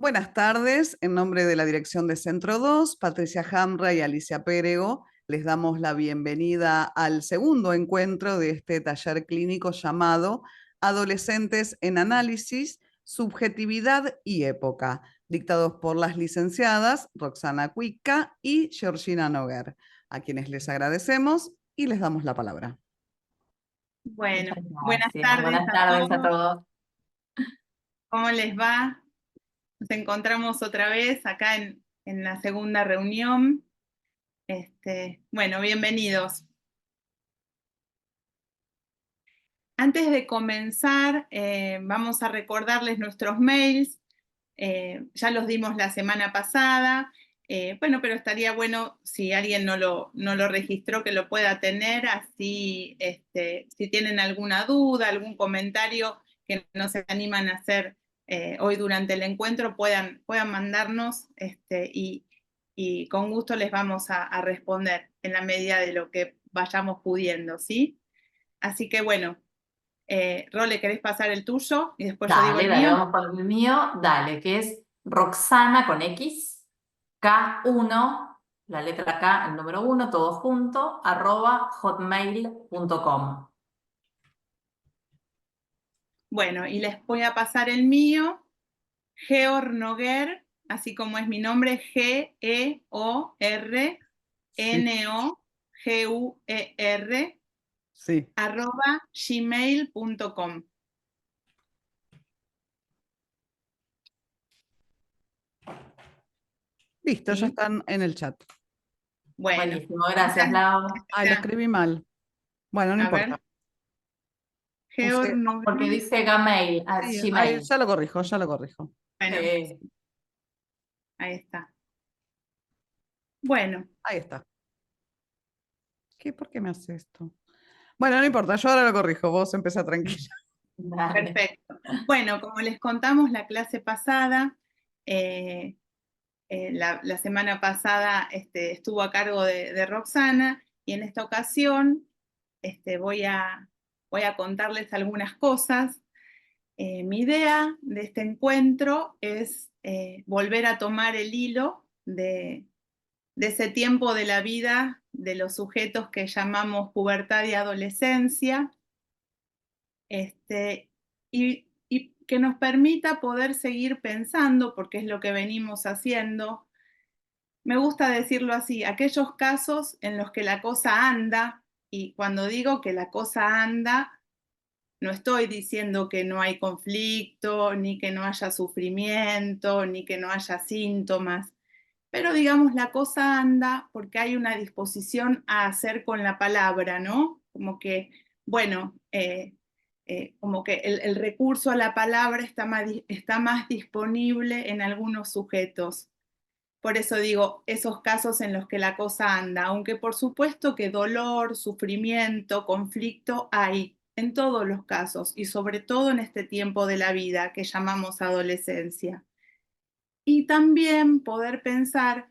Buenas tardes, en nombre de la Dirección de Centro 2, Patricia Hamra y Alicia Pérego, les damos la bienvenida al segundo encuentro de este taller clínico llamado Adolescentes en Análisis, Subjetividad y Época, dictados por las licenciadas Roxana Cuica y Georgina Noguer, a quienes les agradecemos y les damos la palabra. Bueno, Muchas buenas gracias. tardes Buenas a tardes a todos. todos. ¿Cómo les va? Nos encontramos otra vez acá en la segunda reunión. Bueno, bienvenidos. Antes de comenzar, vamos a recordarles nuestros mails. Ya los dimos la semana pasada. Bueno, pero estaría bueno si alguien no lo registró que lo pueda tener, así si tienen alguna duda, algún comentario que no se animan a hacer hoy durante el encuentro, puedan mandarnos y con gusto les vamos a responder en la medida de lo que vayamos pudiendo, ¿sí? Así que bueno, Role, ¿querés pasar el tuyo? Y después yo digo el Dale, mío. vamos con el mío. Dale, que es Roxana con X, K1, la letra K, el número 1, todo junto, @hotmail.com. Bueno, y les voy a pasar el mío, Geor Noguer, así como es mi nombre, Sí, GeorNoguer, sí. @gmail.com. Listo, ya ¿Sí? están en el chat. Bueno, Buenísimo, muchas gracias, Lau. Ay, lo gracias. escribí mal. Bueno, no A importa. ver, Geor Puse, Porque Noguer. dice Gmail, sí, ay, Gmail. ya lo corrijo, ya lo corrijo. Bueno, Sí. ahí está. Bueno, Ahí está. ¿Por qué me hace esto? Bueno, no importa, yo ahora lo corrijo, vos empezá tranquila. Dale. perfecto. Bueno, como les contamos la clase pasada, eh, la semana pasada estuvo a cargo de Roxana y en esta ocasión voy a contarles algunas cosas. Mi idea de este encuentro es volver a tomar el hilo de ese tiempo de la vida de los sujetos que llamamos pubertad y adolescencia, y que nos permita poder seguir pensando, porque es lo que venimos haciendo. Me gusta decirlo así, aquellos casos en los que la cosa anda, y cuando digo que la cosa anda, no estoy diciendo que no hay conflicto, ni que no haya sufrimiento, ni que no haya síntomas, pero digamos la cosa anda porque hay una disposición a hacer con la palabra, ¿no? Como que, bueno, como que el recurso a la palabra está más disponible en algunos sujetos. Por eso digo, esos casos en los que la cosa anda, aunque por supuesto que dolor, sufrimiento, conflicto hay en todos los casos y sobre todo en este tiempo de la vida que llamamos adolescencia. Y también poder pensar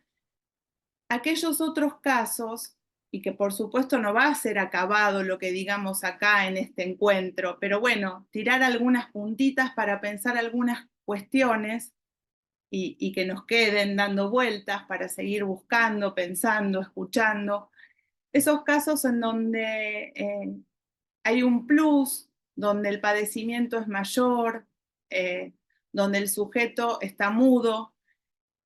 aquellos otros casos, y que por supuesto no va a ser acabado lo que digamos acá en este encuentro, pero bueno, tirar algunas puntitas para pensar algunas cuestiones y que nos queden dando vueltas para seguir buscando, pensando, escuchando. Esos casos en donde hay un plus, donde el padecimiento es mayor, donde el sujeto está mudo,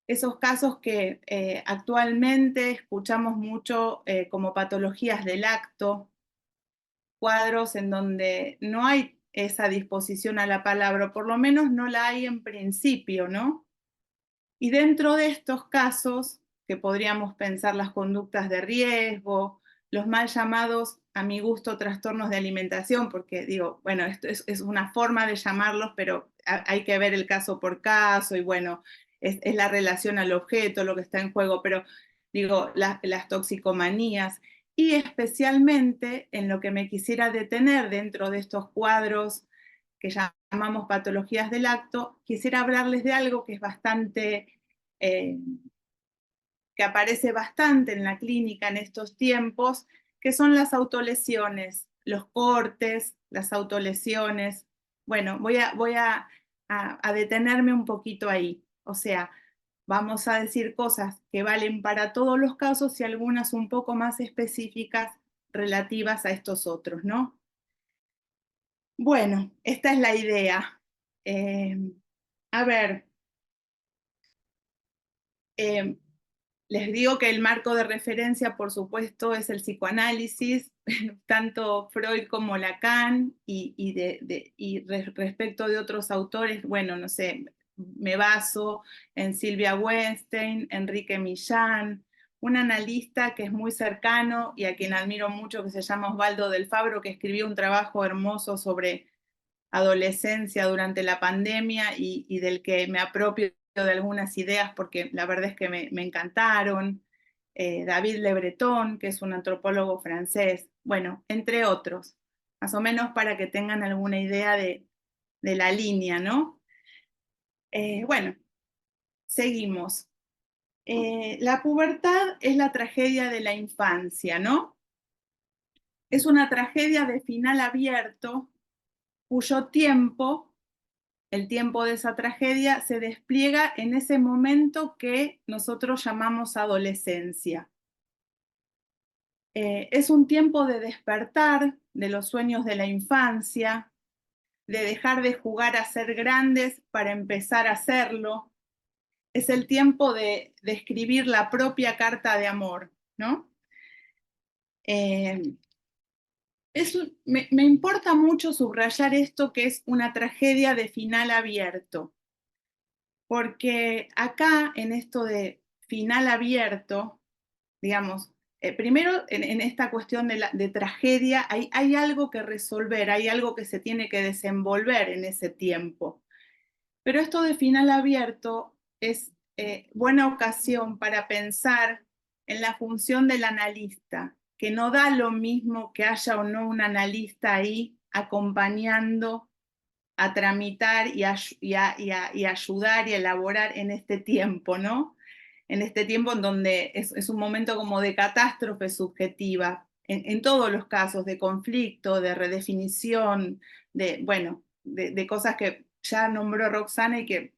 esos casos que actualmente escuchamos mucho como patologías del acto, cuadros en donde no hay esa disposición a la palabra, o por lo menos no la hay en principio, ¿no? Y dentro de estos casos, que podríamos pensar las conductas de riesgo, los mal llamados, a mi gusto, trastornos de alimentación, porque digo, bueno, esto es una forma de llamarlos, pero hay que ver el caso por caso y bueno, es la relación al objeto, lo que está en juego, pero digo, las toxicomanías y especialmente en lo que me quisiera detener dentro de estos cuadros que llamamos patologías del acto, quisiera hablarles de algo que es bastante, que aparece bastante en la clínica en estos tiempos, que son las autolesiones, los cortes, las autolesiones. Bueno, voy a detenerme un poquito ahí. O sea, vamos a decir cosas que valen para todos los casos y algunas un poco más específicas relativas a estos otros, ¿no? Bueno, esta es la idea. A ver, les digo que el marco de referencia, por supuesto, es el psicoanálisis, tanto Freud como Lacan, respecto de otros autores, bueno, no sé, me baso en Silvia Weinstein, Enrique Millán, un analista que es muy cercano y a quien admiro mucho, que se llama Osvaldo Del Fabro, que escribió un trabajo hermoso sobre adolescencia durante la pandemia y del que me apropio de algunas ideas porque la verdad es que me encantaron. David Le Breton, que es un antropólogo francés, bueno, entre otros, más o menos para que tengan alguna idea de la línea, ¿no? Bueno, seguimos. La pubertad es la tragedia de la infancia, ¿no? Es una tragedia de final abierto cuyo tiempo, el tiempo de esa tragedia, se despliega en ese momento que nosotros llamamos adolescencia. Es un tiempo de despertar de los sueños de la infancia, de dejar de jugar a ser grandes para empezar a hacerlo. Es el tiempo de escribir la propia carta de amor, ¿no? Me importa mucho subrayar esto, que es una tragedia de final abierto, porque acá en esto de final abierto, digamos, primero en esta cuestión de tragedia hay algo que resolver, hay algo que se tiene que desenvolver en ese tiempo. Pero esto de final abierto es buena ocasión para pensar en la función del analista, que no da lo mismo que haya o no un analista ahí acompañando a tramitar y ayudar y elaborar en este tiempo, ¿no? En este tiempo en donde es un momento como de catástrofe subjetiva, en todos los casos, de conflicto, de redefinición, bueno, de cosas que ya nombró Roxana y que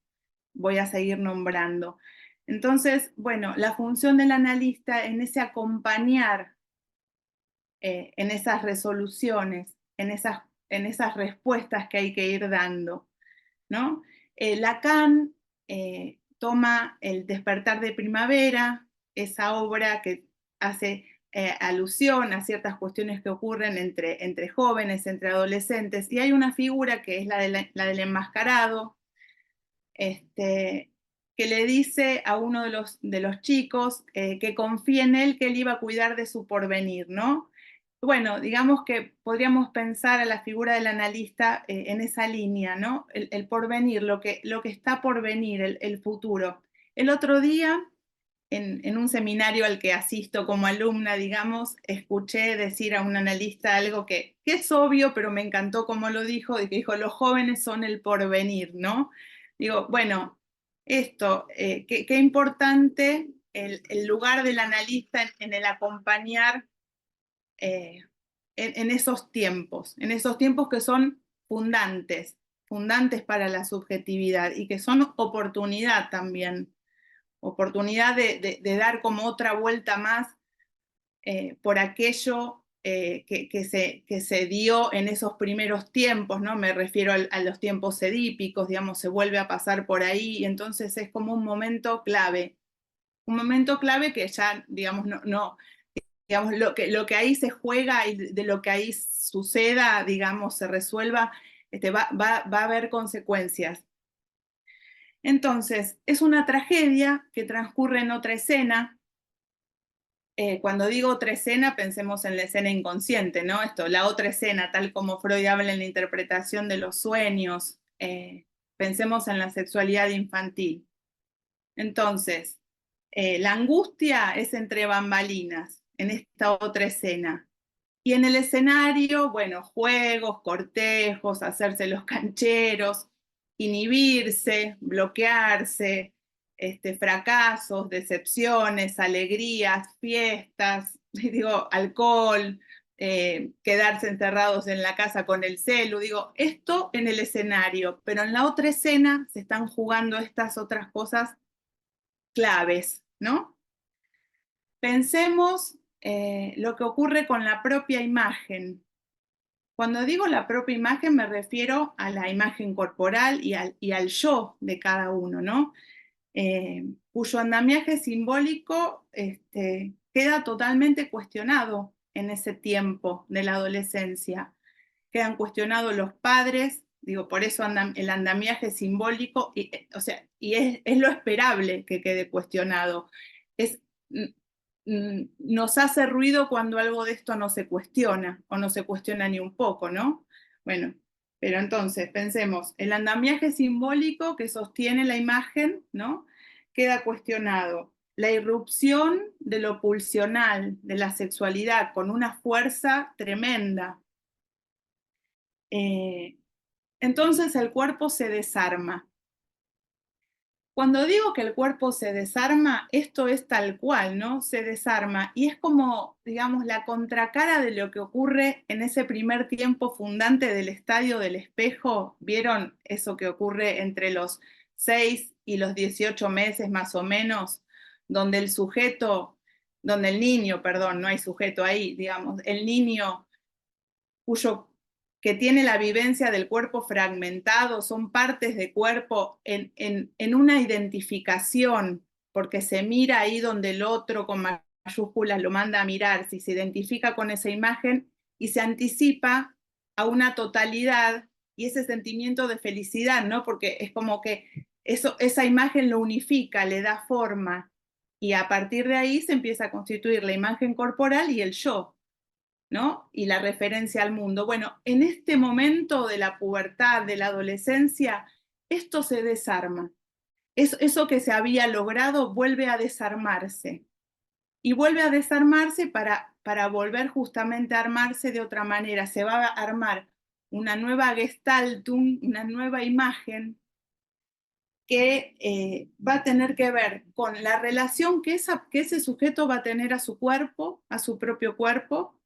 voy a seguir nombrando. Entonces, bueno, la función del analista en ese acompañar, en esas resoluciones, en esas respuestas que hay que ir dando, ¿no? Lacan toma El despertar de primavera, esa obra que hace alusión a ciertas cuestiones que ocurren entre jóvenes, entre adolescentes, y hay una figura que es la del enmascarado, que le dice a uno de los chicos que confíe en él, que él iba a cuidar de su porvenir, ¿no? Bueno, digamos que podríamos pensar a la figura del analista en esa línea, ¿no? El porvenir, lo que está por venir, el futuro. El otro día, en un seminario al que asisto como alumna, digamos, escuché decir a un analista algo que es obvio, pero me encantó como lo dijo, que dijo, los jóvenes son el porvenir, ¿no? Digo, bueno, esto, qué importante el lugar del analista en el acompañar en esos tiempos que son fundantes para la subjetividad y que son oportunidad también, oportunidad de dar como otra vuelta más por aquello que se dio en esos primeros tiempos, ¿no? Me refiero a los tiempos edípicos, digamos, se vuelve a pasar por ahí y entonces es como un momento clave que ya, digamos, no digamos, lo que ahí se juega y de lo que ahí suceda, digamos, se resuelva, va a haber consecuencias. Entonces, es una tragedia que transcurre en otra escena. Cuando digo otra escena, pensemos en la escena inconsciente, ¿no? La otra escena, tal como Freud habla en la interpretación de los sueños, pensemos en la sexualidad infantil. Entonces, la angustia es entre bambalinas, en esta otra escena. Y en el escenario, bueno, juegos, cortejos, hacerse los cancheros, inhibirse, bloquearse, fracasos, decepciones, alegrías, fiestas, digo, alcohol, quedarse encerrados en la casa con el celu, digo, esto en el escenario, pero en la otra escena se están jugando estas otras cosas claves, ¿no? Pensemos lo que ocurre con la propia imagen. Cuando digo la propia imagen me refiero a la imagen corporal y al yo de cada uno, ¿no? Cuyo andamiaje simbólico queda totalmente cuestionado en ese tiempo de la adolescencia. Quedan cuestionados los padres, digo, por eso el andamiaje simbólico, o sea, y es lo esperable que quede cuestionado. Nos hace ruido cuando algo de esto no se cuestiona, o no se cuestiona ni un poco, ¿no? Bueno, pero entonces, pensemos, el andamiaje simbólico que sostiene la imagen, ¿no? Queda cuestionado. La irrupción de lo pulsional, de la sexualidad, con una fuerza tremenda. Entonces el cuerpo se desarma. Cuando digo que el cuerpo se desarma, esto es tal cual, ¿no? Se desarma y es como, digamos, la contracara de lo que ocurre en ese primer tiempo fundante del Estadio del Espejo. ¿Vieron eso que ocurre entre los 6 y los 18 meses más o menos? Donde el niño, perdón, no hay sujeto ahí, digamos, el niño que tiene la vivencia del cuerpo fragmentado, son partes de cuerpo en una identificación, porque se mira ahí donde el otro con mayúsculas lo manda a mirar, si se identifica con esa imagen y se anticipa a una totalidad y ese sentimiento de felicidad, ¿no? Porque es como que esa imagen lo unifica, le da forma y a partir de ahí se empieza a constituir la imagen corporal y el yo, ¿no? Y la referencia al mundo. Bueno, en este momento de la pubertad, de la adolescencia, esto se desarma. Eso que se había logrado vuelve a desarmarse. Y vuelve a desarmarse para volver justamente a armarse de otra manera. Se va a armar una nueva Gestaltung, una nueva imagen que va a tener que ver con la relación que ese sujeto va a tener a su cuerpo, a su propio cuerpo,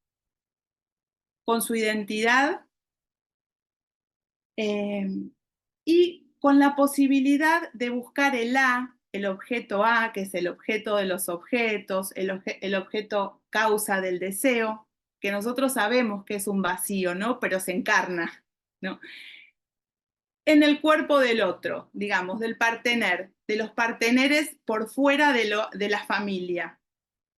con su identidad y con la posibilidad de buscar el objeto A, que es el objeto de los objetos, el objeto causa del deseo, que nosotros sabemos que es un vacío, ¿no? Pero se encarna, ¿no? En el cuerpo del otro, digamos, del partener, de los parteneres por fuera de la familia,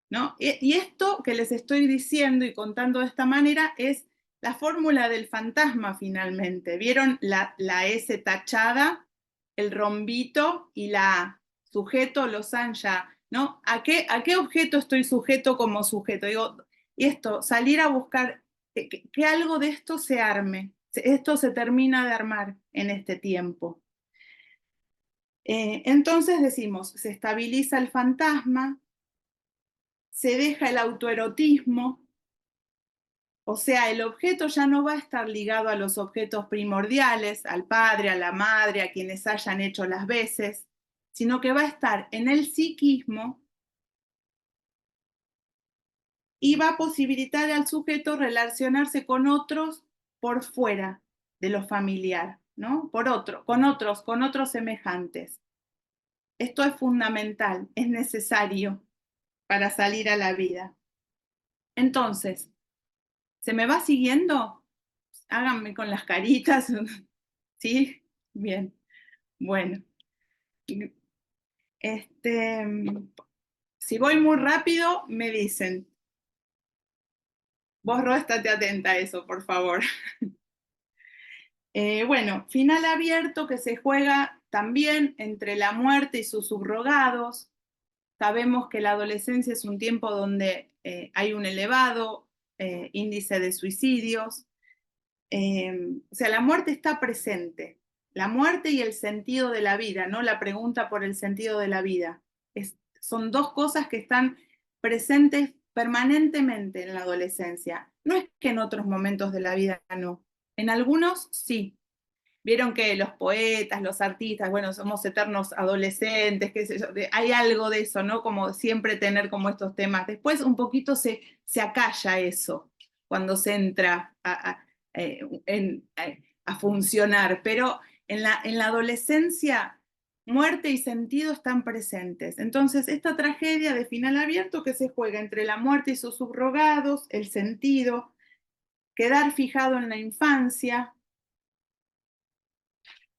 ¿no? Y esto que les estoy diciendo y contando de esta manera es la fórmula del fantasma finalmente. ¿Vieron la S tachada, el rombito y la A? Sujeto, losanya, ¿no? ¿A qué objeto estoy sujeto como sujeto? Digo, y esto, salir a buscar que algo de esto se arme. Esto se termina de armar en este tiempo. Entonces decimos, se estabiliza el fantasma, se deja el autoerotismo, o sea, el objeto ya no va a estar ligado a los objetos primordiales, al padre, a la madre, a quienes hayan hecho las veces, sino que va a estar en el psiquismo y va a posibilitar al sujeto relacionarse con otros por fuera de lo familiar, ¿no? Con otros semejantes. Esto es fundamental, es necesario para salir a la vida. Entonces, ¿se me va siguiendo? Háganme con las caritas. ¿Sí? Bien. Bueno. Si voy muy rápido, me dicen. Vos, Ro, estate atenta a eso, por favor. Bueno, final abierto que se juega también entre la muerte y sus subrogados. Sabemos que la adolescencia es un tiempo donde hay un elevado índice de suicidios. O sea, la muerte está presente. La muerte y el sentido de la vida, ¿no? La pregunta por el sentido de la vida. Son dos cosas que están presentes permanentemente en la adolescencia. No es que en otros momentos de la vida no. En algunos sí. Vieron que los poetas, los artistas, bueno, somos eternos adolescentes, qué sé yo, hay algo de eso, ¿no? Como siempre tener como estos temas. Después un poquito se acalla eso. cuando se entra a funcionar, pero en la adolescencia muerte y sentido están presentes. Entonces, esta tragedia de final abierto que se juega entre la muerte y sus subrogados, el sentido, quedar fijado en la infancia,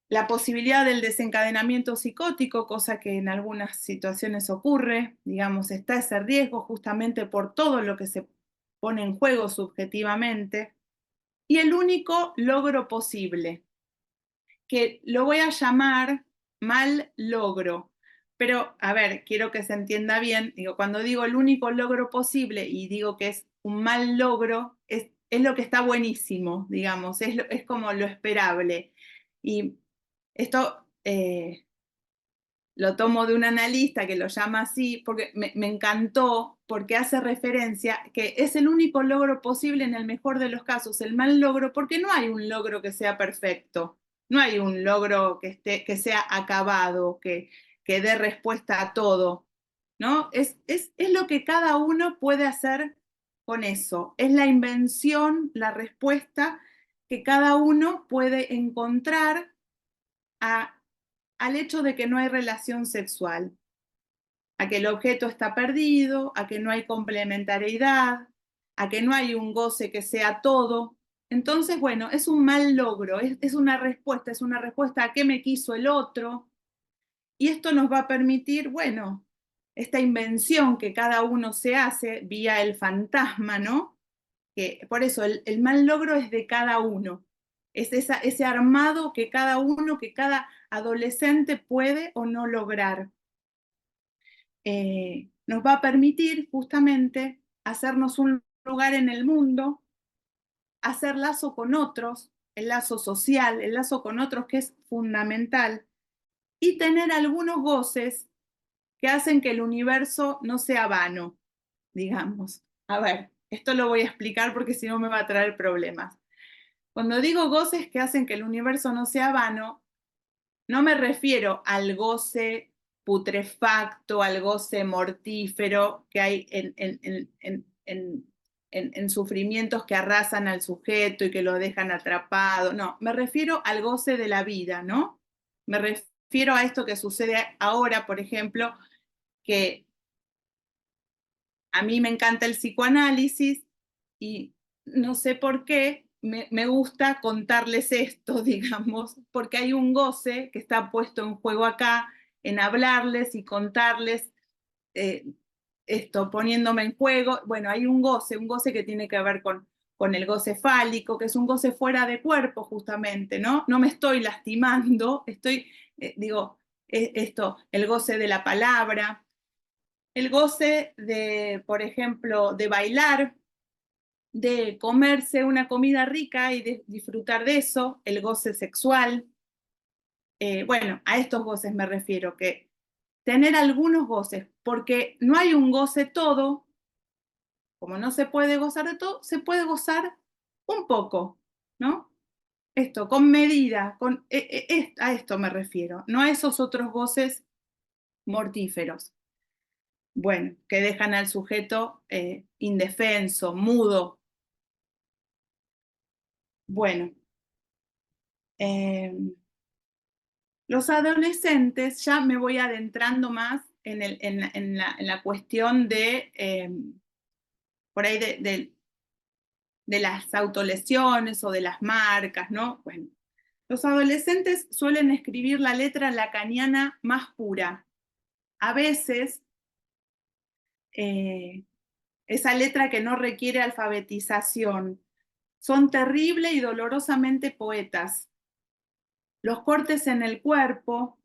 la posibilidad del desencadenamiento psicótico, cosa que en algunas situaciones ocurre, digamos, está ese riesgo justamente por todo lo que se pone en juego subjetivamente, y el único logro posible, que lo voy a llamar mal logro. Pero, a ver, quiero que se entienda bien, digo, cuando digo el único logro posible y digo que es un mal logro, es lo que está buenísimo, digamos, es como lo esperable. Y esto lo tomo de un analista que lo llama así, porque me encantó, porque hace referencia que es el único logro posible en el mejor de los casos, el mal logro, porque no hay un logro que sea perfecto, no hay un logro que sea acabado, que dé respuesta a todo, ¿no? Es lo que cada uno puede hacer con eso, es la invención, la respuesta que cada uno puede encontrar al hecho de que no hay relación sexual, a que el objeto está perdido, a que no hay complementariedad, a que no hay un goce que sea todo. Entonces, bueno, es un mal logro, es una respuesta a qué me quiso el otro, y esto nos va a permitir, bueno, esta invención que cada uno se hace vía el fantasma, ¿no? Que, por eso el mal logro es de cada uno, es ese armado que cada uno, que cada adolescente puede o no lograr. Nos va a permitir justamente hacernos un lugar en el mundo, hacer lazo con otros, el lazo social, el lazo con otros que es fundamental, y tener algunos goces que hacen que el universo no sea vano, digamos. A ver, esto lo voy a explicar porque si no me va a traer problemas. Cuando digo goces que hacen que el universo no sea vano, no me refiero al goce putrefacto, al goce mortífero que hay en sufrimientos que arrasan al sujeto y que lo dejan atrapado. No, me refiero al goce de la vida, ¿no? Me refiero a esto que sucede ahora, por ejemplo, que a mí me encanta el psicoanálisis y no sé por qué me gusta contarles esto, digamos, porque hay un goce que está puesto en juego acá, en hablarles y contarles eh, esto, poniéndome en juego. Bueno, hay un goce que tiene que ver con el goce fálico, que es un goce fuera de cuerpo justamente, ¿no? No me estoy lastimando, estoy, digo, esto, el goce de la palabra, el goce de, por ejemplo, de bailar, de comerse una comida rica y de disfrutar de eso, el goce sexual. Bueno, a estos goces me refiero, que tener algunos goces, porque no hay un goce todo, como no se puede gozar de todo, se puede gozar un poco, ¿no? Esto, con medida, a esto me refiero, no a esos otros goces mortíferos. Bueno, que dejan al sujeto indefenso, mudo. Bueno, los adolescentes, ya me voy adentrando más en la cuestión de, por ahí, de las autolesiones o de las marcas, ¿no? Bueno, los adolescentes suelen escribir la letra lacaniana más pura. A veces, esa letra que no requiere alfabetización. Son terrible y dolorosamente poetas. Los cortes en el cuerpo,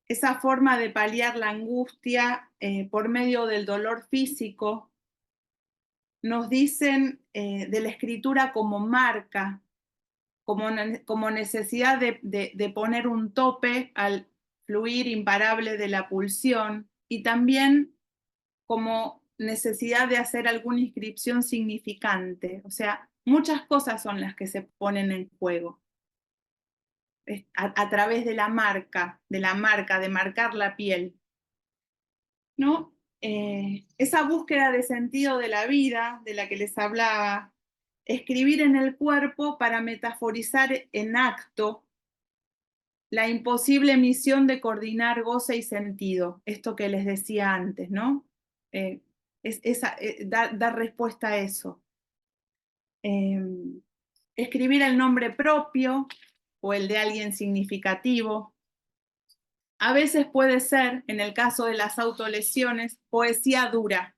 esa forma de paliar la angustia por medio del dolor físico, nos dicen de la escritura como marca, como necesidad de poner un tope al fluir imparable de la pulsión y también como necesidad de hacer alguna inscripción significante. O sea, muchas cosas son las que se ponen en juego a través de marca, de marcar la piel, ¿no? Esa búsqueda de sentido de la vida de la que les hablaba, escribir en el cuerpo para metaforizar en acto la imposible misión de coordinar goce y sentido, esto que les decía antes, ¿no? Dar respuesta a eso. Escribir el nombre propio o el de alguien significativo. A veces puede ser, en el caso de las autolesiones, poesía dura,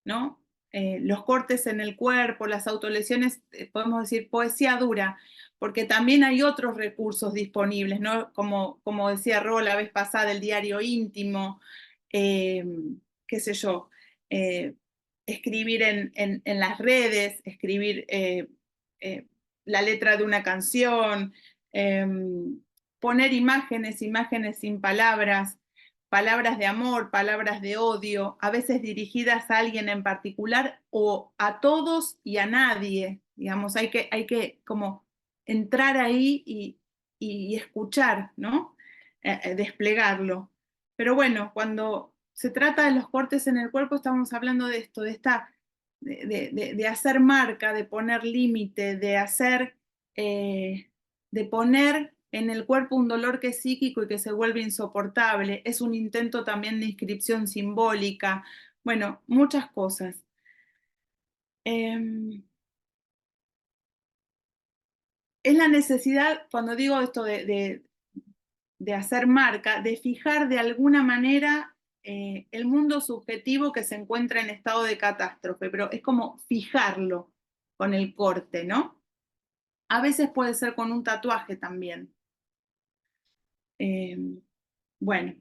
¿no? Los cortes en el cuerpo, las autolesiones, podemos decir poesía dura, porque también hay otros recursos disponibles, ¿no? Como decía Ro la vez pasada, el diario íntimo, qué sé yo, escribir en las redes, escribir la letra de una canción, poner imágenes sin palabras, palabras de amor, palabras de odio, a veces dirigidas a alguien en particular o a todos y a nadie. Digamos, hay que como entrar ahí y escuchar, ¿no? Desplegarlo. Pero bueno, cuando se trata de los cortes en el cuerpo, estamos hablando de esto, de hacer marca, de poner límite, de poner en el cuerpo un dolor que es psíquico y que se vuelve insoportable. Es un intento también de inscripción simbólica. Bueno, muchas cosas. Es la necesidad, cuando digo esto de hacer marca, de fijar de alguna manera el mundo subjetivo que se encuentra en estado de catástrofe, pero es como fijarlo con el corte, ¿no? A veces puede ser con un tatuaje también. Bueno,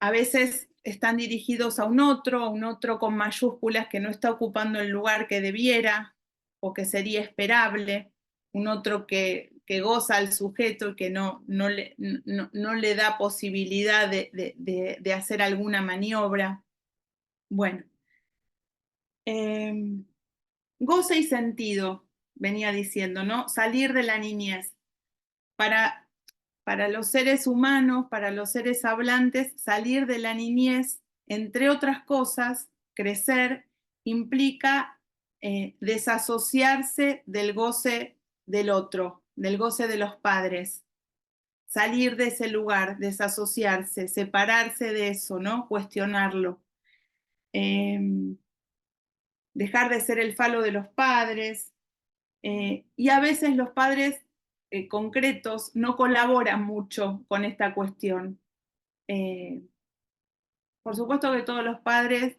a veces están dirigidos a un otro con mayúsculas que no está ocupando el lugar que debiera o que sería esperable, un otro que goza al sujeto y que no le da posibilidad de hacer alguna maniobra. Bueno, goce y sentido, venía diciendo, ¿no? Salir de la niñez. Para los seres humanos, para los seres hablantes, salir de la niñez, entre otras cosas, crecer, implica desasociarse del goce del otro, del goce de los padres. Salir de ese lugar, desasociarse, separarse de eso, ¿no? Cuestionarlo. Dejar de ser el falo de los padres. Y a veces los padres concretos no colaboran mucho con esta cuestión. Por supuesto que todos los padres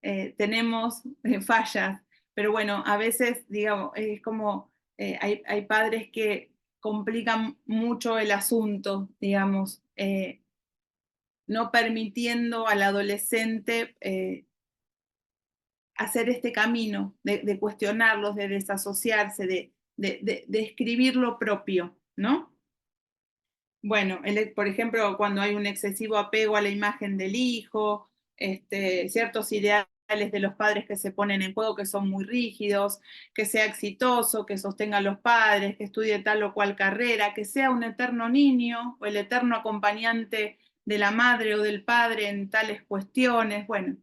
tenemos fallas, pero bueno, a veces, digamos, es como hay padres que complican mucho el asunto, digamos, no permitiendo al adolescente hacer este camino de cuestionarlos, de desasociarse, de escribir lo propio, ¿no? Bueno, por ejemplo, cuando hay un excesivo apego a la imagen del hijo, ciertos ideales de los padres que se ponen en juego que son muy rígidos, que sea exitoso, que sostenga a los padres, que estudie tal o cual carrera, que sea un eterno niño o el eterno acompañante de la madre o del padre en tales cuestiones. Bueno,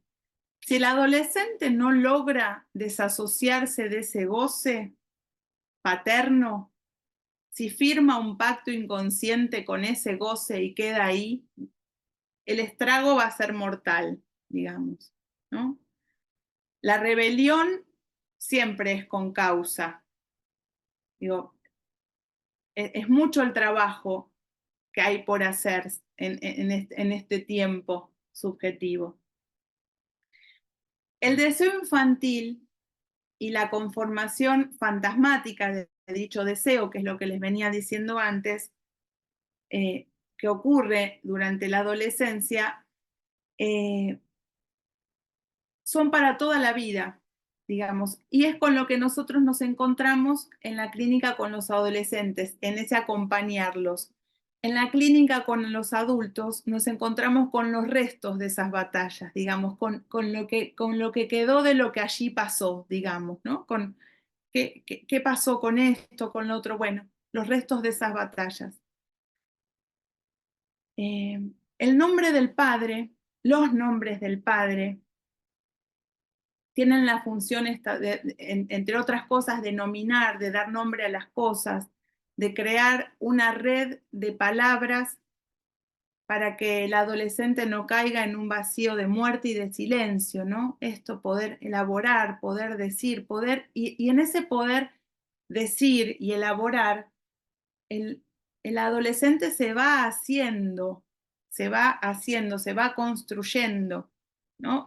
si el adolescente no logra desasociarse de ese goce paterno, si firma un pacto inconsciente con ese goce y queda ahí, el estrago va a ser mortal, digamos, ¿no? La rebelión siempre es con causa. Digo, es mucho el trabajo que hay por hacer en este tiempo subjetivo. El deseo infantil y la conformación fantasmática de dicho deseo, que es lo que les venía diciendo antes, que ocurre durante la adolescencia, son para toda la vida, digamos, y es con lo que nosotros nos encontramos en la clínica con los adolescentes, en ese acompañarlos. En la clínica con los adultos nos encontramos con los restos de esas batallas, digamos, con lo que quedó de lo que allí pasó, digamos, ¿no? Con qué pasó con esto, con lo otro, bueno, los restos de esas batallas. El nombre del padre, los nombres del padre, tienen la función, entre otras cosas, de nominar, de dar nombre a las cosas, de crear una red de palabras para que el adolescente no caiga en un vacío de muerte y de silencio, ¿no? Esto, poder elaborar, poder decir, y en ese poder decir y elaborar, el adolescente se va haciendo, se va construyendo, ¿no?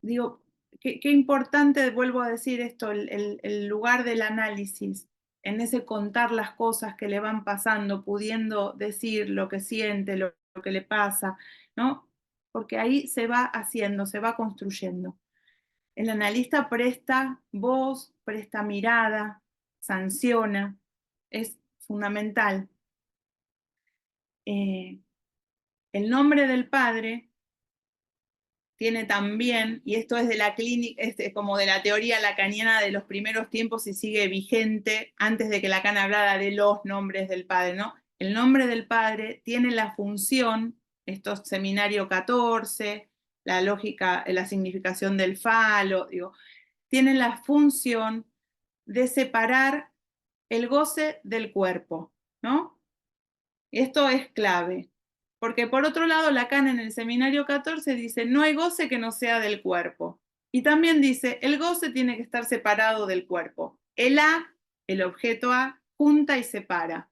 Digo, qué importante, vuelvo a decir esto, el lugar del análisis, en ese contar las cosas que le van pasando, pudiendo decir lo que siente, lo que le pasa, ¿no? Porque ahí se va haciendo, se va construyendo. El analista presta voz, presta mirada, sanciona, es fundamental. El nombre del padre tiene también, y esto es de la clínica, como de la teoría lacaniana de los primeros tiempos y sigue vigente antes de que Lacan hablara de los nombres del padre, ¿no? El nombre del padre tiene la función, esto es seminario 14, la lógica, la significación del falo, digo, tiene la función de separar el goce del cuerpo, ¿no? Esto es clave. Porque por otro lado, Lacan en el seminario 14 dice, no hay goce que no sea del cuerpo. Y también dice, el goce tiene que estar separado del cuerpo. El A, el objeto A, junta y separa.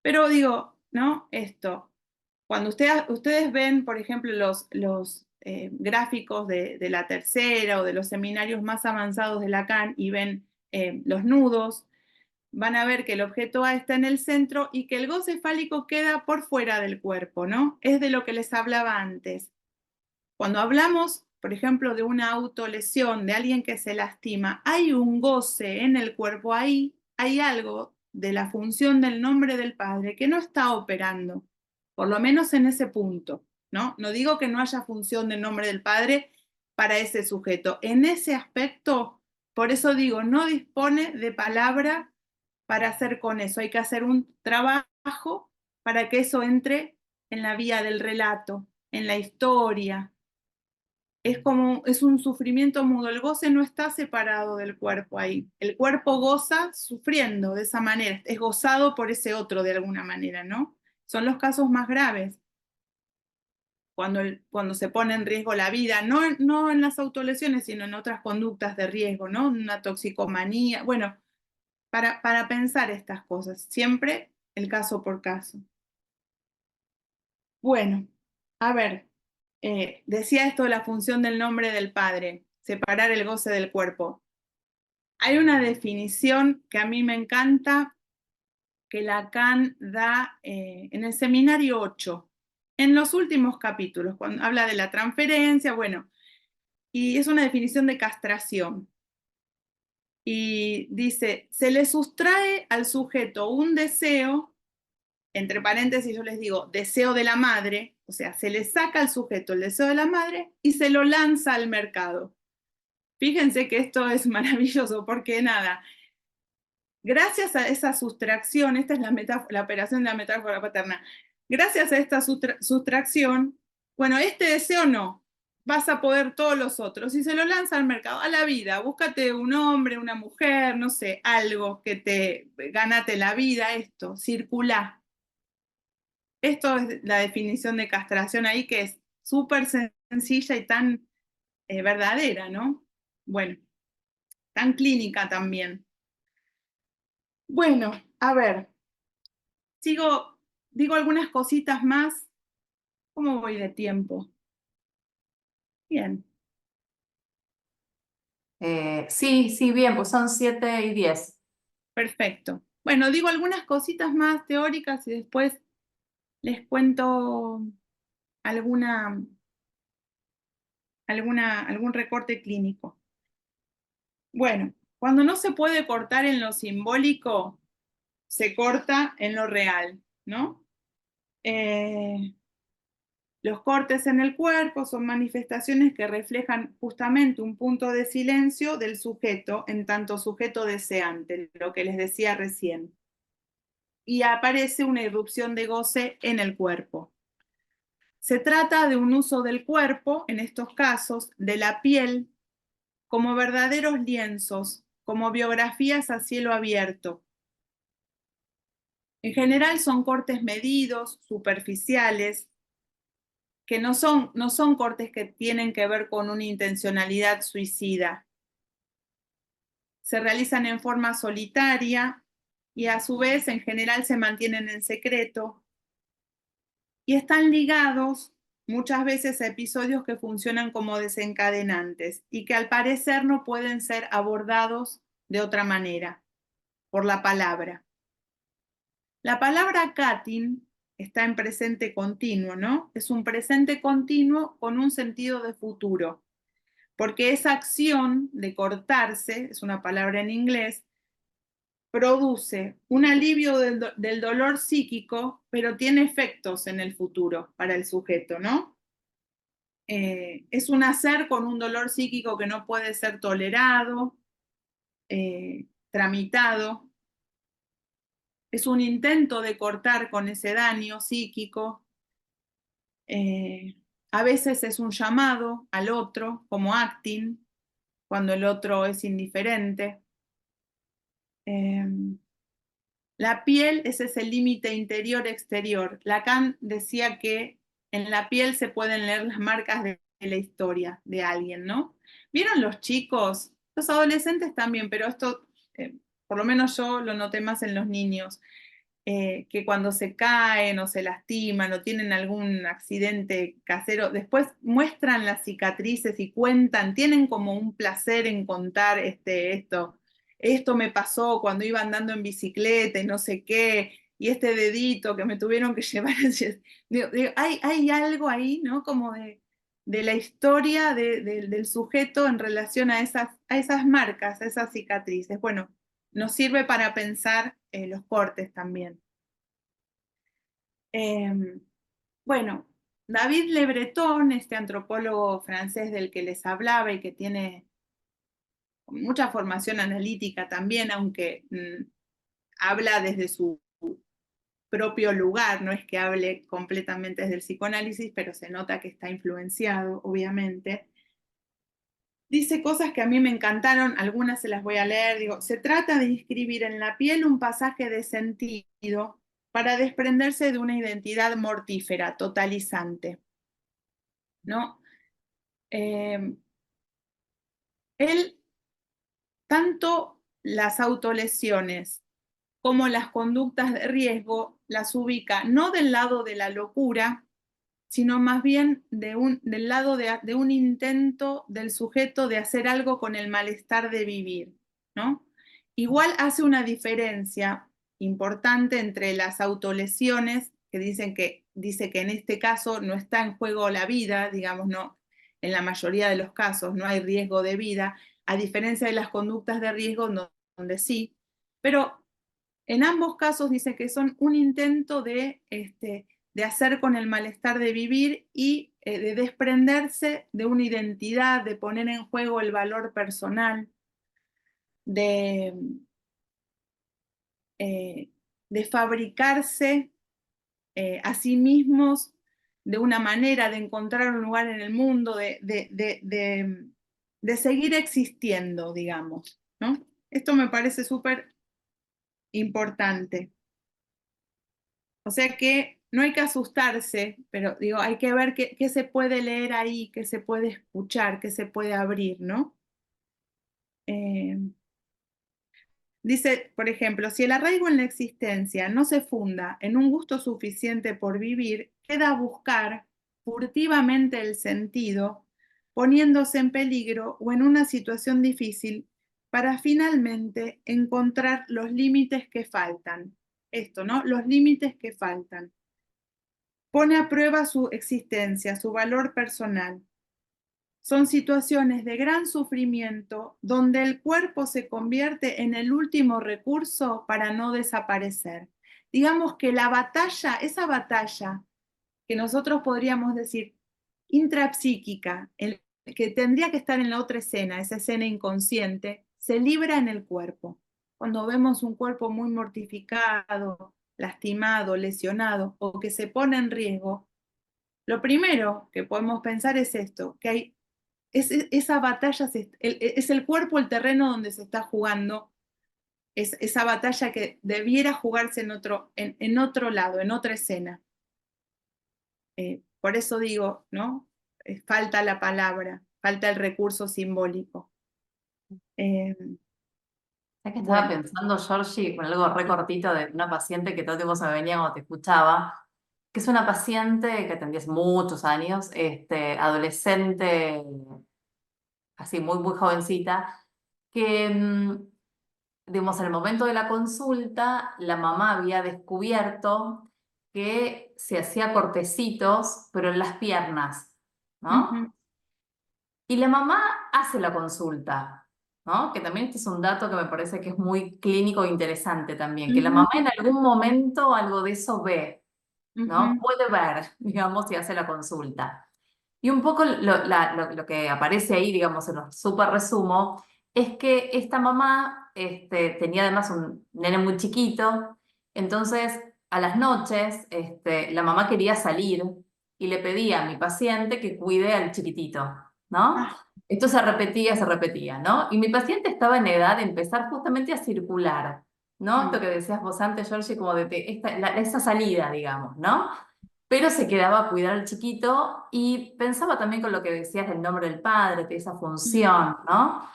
Pero digo, ¿no? Esto, cuando ustedes ven, por ejemplo, los gráficos de la tercera o de los seminarios más avanzados de Lacan y ven los nudos, van a ver que el objeto A está en el centro y que el goce fálico queda por fuera del cuerpo, ¿no? Es de lo que les hablaba antes. Cuando hablamos, por ejemplo, de una autolesión, de alguien que se lastima, hay un goce en el cuerpo, ahí hay algo de la función del nombre del padre que no está operando, por lo menos en ese punto, ¿no? No digo que no haya función del nombre del padre para ese sujeto. En ese aspecto, por eso digo, no dispone de palabra para hacer con eso. Hay que hacer un trabajo para que eso entre en la vía del relato, en la historia. Es un sufrimiento mudo. El goce no está separado del cuerpo ahí. El cuerpo goza sufriendo de esa manera. Es gozado por ese otro de alguna manera, ¿no? Son los casos más graves. Cuando se pone en riesgo la vida, no en las autolesiones, sino en otras conductas de riesgo, ¿no? Una toxicomanía. Bueno, para pensar estas cosas, siempre el caso por caso. Bueno, a ver, decía esto de la función del nombre del padre, separar el goce del cuerpo. Hay una definición que a mí me encanta, que Lacan da en el seminario 8, en los últimos capítulos, cuando habla de la transferencia, bueno, y es una definición de castración. Y dice, se le sustrae al sujeto un deseo, entre paréntesis yo les digo, deseo de la madre, o sea, se le saca al sujeto el deseo de la madre y se lo lanza al mercado. Fíjense que esto es maravilloso porque nada, gracias a esa sustracción, esta es la operación de la metáfora paterna, gracias a esta sustracción, bueno, este deseo no, vas a poder todos los otros y se lo lanza al mercado, a la vida, búscate un hombre, una mujer, no sé, algo que te ganate la vida, esto, circulá. Esto es la definición de castración ahí que es súper sencilla y tan verdadera, ¿no? Bueno, tan clínica también. Bueno, a ver, digo algunas cositas más. ¿Cómo voy de tiempo? Bien. Sí, bien, pues son 7:10. Perfecto. Bueno, digo algunas cositas más teóricas y después les cuento algún recorte clínico. Bueno, cuando no se puede cortar en lo simbólico, se corta en lo real, ¿no? Los cortes en el cuerpo son manifestaciones que reflejan justamente un punto de silencio del sujeto en tanto sujeto deseante, lo que les decía recién. Y aparece una irrupción de goce en el cuerpo. Se trata de un uso del cuerpo, en estos casos, de la piel, como verdaderos lienzos, como biografías a cielo abierto. En general son cortes medidos, superficiales, que no son cortes que tienen que ver con una intencionalidad suicida. Se realizan en forma solitaria y a su vez en general se mantienen en secreto y están ligados muchas veces a episodios que funcionan como desencadenantes y que al parecer no pueden ser abordados de otra manera, por la palabra. La palabra cutting está en presente continuo, ¿no? Es un presente continuo con un sentido de futuro, porque esa acción de cortarse, es una palabra en inglés, produce un alivio del dolor psíquico, pero tiene efectos en el futuro para el sujeto, ¿no? Es un hacer con un dolor psíquico que no puede ser tolerado, tramitado. Es un intento de cortar con ese daño psíquico. A veces es un llamado al otro, como acting, cuando el otro es indiferente. La piel es ese límite interior-exterior. Lacan decía que en la piel se pueden leer las marcas de la historia de alguien, ¿no? ¿Vieron los chicos? Los adolescentes también, pero esto, por lo menos yo lo noté más en los niños, que cuando se caen o se lastiman o tienen algún accidente casero, después muestran las cicatrices y cuentan, tienen como un placer en contar esto me pasó cuando iba andando en bicicleta y no sé qué, y este dedito que me tuvieron que llevar. Hay algo ahí, ¿no? Como de la historia del sujeto en relación a esas marcas, a esas cicatrices. Bueno, nos sirve para pensar los cortes también. Bueno, David Le Breton, este antropólogo francés del que les hablaba y que tiene mucha formación analítica también, aunque habla desde su propio lugar, no es que hable completamente desde el psicoanálisis, pero se nota que está influenciado, obviamente. Dice cosas que a mí me encantaron, algunas se las voy a leer. Digo, se trata de inscribir en la piel un pasaje de sentido para desprenderse de una identidad mortífera, totalizante, ¿no? Él, tanto las autolesiones como las conductas de riesgo, las ubica no del lado de la locura, sino más bien del lado de un intento del sujeto de hacer algo con el malestar de vivir, ¿no? Igual hace una diferencia importante entre las autolesiones, que dice que en este caso no está en juego la vida, digamos, no, en la mayoría de los casos no hay riesgo de vida, a diferencia de las conductas de riesgo donde sí, pero en ambos casos dice que son un intento de hacer con el malestar de vivir y de desprenderse de una identidad, de poner en juego el valor personal, de, de fabricarse a sí mismos de una manera, de encontrar un lugar en el mundo, de seguir existiendo, digamos, ¿no? Esto me parece súper importante. O sea que no hay que asustarse, pero digo, hay que ver qué se puede leer ahí, qué se puede escuchar, qué se puede abrir, ¿no? Dice, por ejemplo, si el arraigo en la existencia no se funda en un gusto suficiente por vivir, queda a buscar furtivamente el sentido, poniéndose en peligro o en una situación difícil para finalmente encontrar los límites que faltan. Esto, ¿no? Los límites que faltan. Pone a prueba su existencia, su valor personal. Son situaciones de gran sufrimiento donde el cuerpo se convierte en el último recurso para no desaparecer. Digamos que la batalla, esa batalla que nosotros podríamos decir intrapsíquica, que tendría que estar en la otra escena, esa escena inconsciente, se libra en el cuerpo. Cuando vemos un cuerpo muy mortificado, lastimado, lesionado o que se pone en riesgo, Lo primero que podemos pensar es esto, que esa batalla es el cuerpo el terreno donde se está jugando, es esa batalla que debiera jugarse en otro lado, en otra escena. Por eso digo, ¿no? Falta la palabra, falta el recurso simbólico. Es que estaba Bueno. pensando, Georgie, con algo re cortito de una paciente que todo el tiempo se me venía cuando te escuchaba, que es una paciente que atendí hace muchos años, adolescente, así muy, muy jovencita, que, digamos, en el momento de la consulta, la mamá había descubierto que se hacía cortecitos, pero en las piernas, ¿no? Ujú, Y la mamá hace la consulta, ¿no? Que también este es un dato que me parece que es muy clínico e interesante también, que la ujú, mamá en algún momento algo de eso ve, ¿no? ujú, Puede ver, digamos, si hace la consulta. Y un poco lo que aparece ahí, digamos, en lo súper resumo, es que esta mamá tenía además un nene muy chiquito, entonces a las noches la mamá quería salir y le pedía a mi paciente que cuide al chiquitito, ¿no? ah, Esto se repetía, ¿no? Y mi paciente estaba en edad de empezar justamente a circular, ¿no? Esto mm, que decías vos antes, Georgie, como de esa salida, digamos, ¿no? Pero se quedaba a cuidar al chiquito y pensaba también con lo que decías del nombre del padre, de esa mm, función, ¿no?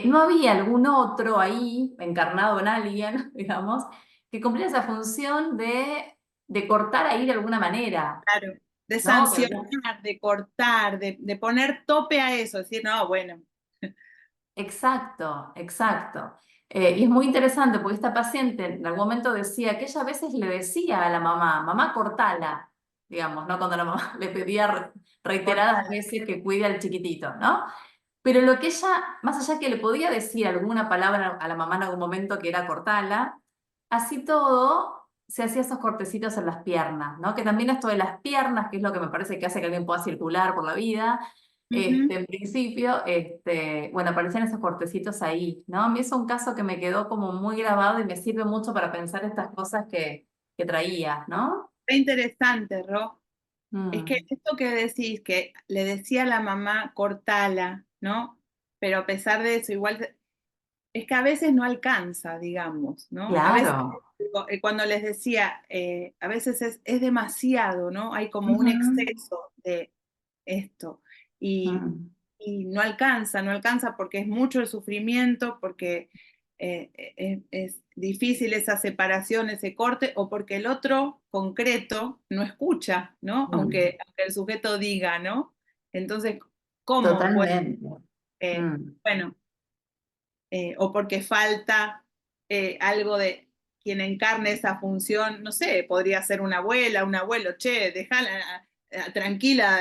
¿No había algún otro ahí, encarnado en alguien, digamos, que cumplía esa función de cortar ahí de alguna manera, claro, de ¿no? sancionar, de cortar, de poner tope a eso, decir, no, bueno. Exacto, exacto. Y es muy interesante porque esta paciente en algún momento decía que ella a veces le decía a la mamá, mamá, cortala, digamos, ¿no? Cuando la mamá le pedía reiteradas Cortar. veces que cuide al chiquitito, ¿no? Pero lo que ella, más allá que le podía decir alguna palabra a la mamá en algún momento que era cortala, así todo se hacía esos cortecitos en las piernas, ¿no? Que también esto de las piernas, que es lo que me parece que hace que alguien pueda circular por la vida, Ujú. en principio, bueno, aparecían esos cortecitos ahí, ¿no? A mí es un caso que me quedó como muy grabado y me sirve mucho para pensar estas cosas que traía, ¿no? Qué interesante, Ro. Es que Mm, esto que decís, que le decía a la mamá, cortala, ¿no? Pero a pesar de eso, igual es que a veces no alcanza, digamos, ¿no? A veces, claro. digo, cuando les decía, a veces es demasiado, ¿no? Hay como un Ujú. exceso de esto y, Mm, y no alcanza, no alcanza porque es mucho el sufrimiento, porque es difícil esa separación, ese corte, o porque el otro concreto no escucha, ¿no? mm. Aunque el sujeto diga, ¿no? Entonces, ¿cómo puede? Totalmente. eh, Mm. bueno, o porque falta algo de quien encarne esa función, no sé, podría ser una abuela, un abuelo, che, déjala tranquila,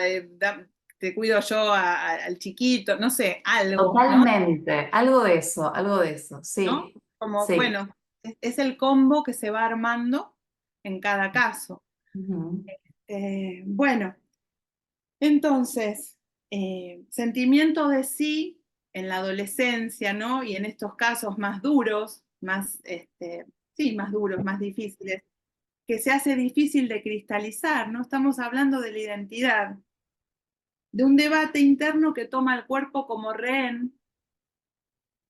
te cuido yo al chiquito, no sé, algo, ¿no? Totalmente. Algo de eso, ¿No? sí, Como, sí. bueno, es el combo que se va armando en cada caso. Ujú. Bueno, entonces, sentimiento de sí en la adolescencia, ¿no? Y en estos casos más duros, más, sí, más duros, más difíciles, que se hace difícil de cristalizar, ¿no? Estamos hablando de la identidad, de un debate interno que toma el cuerpo como rehén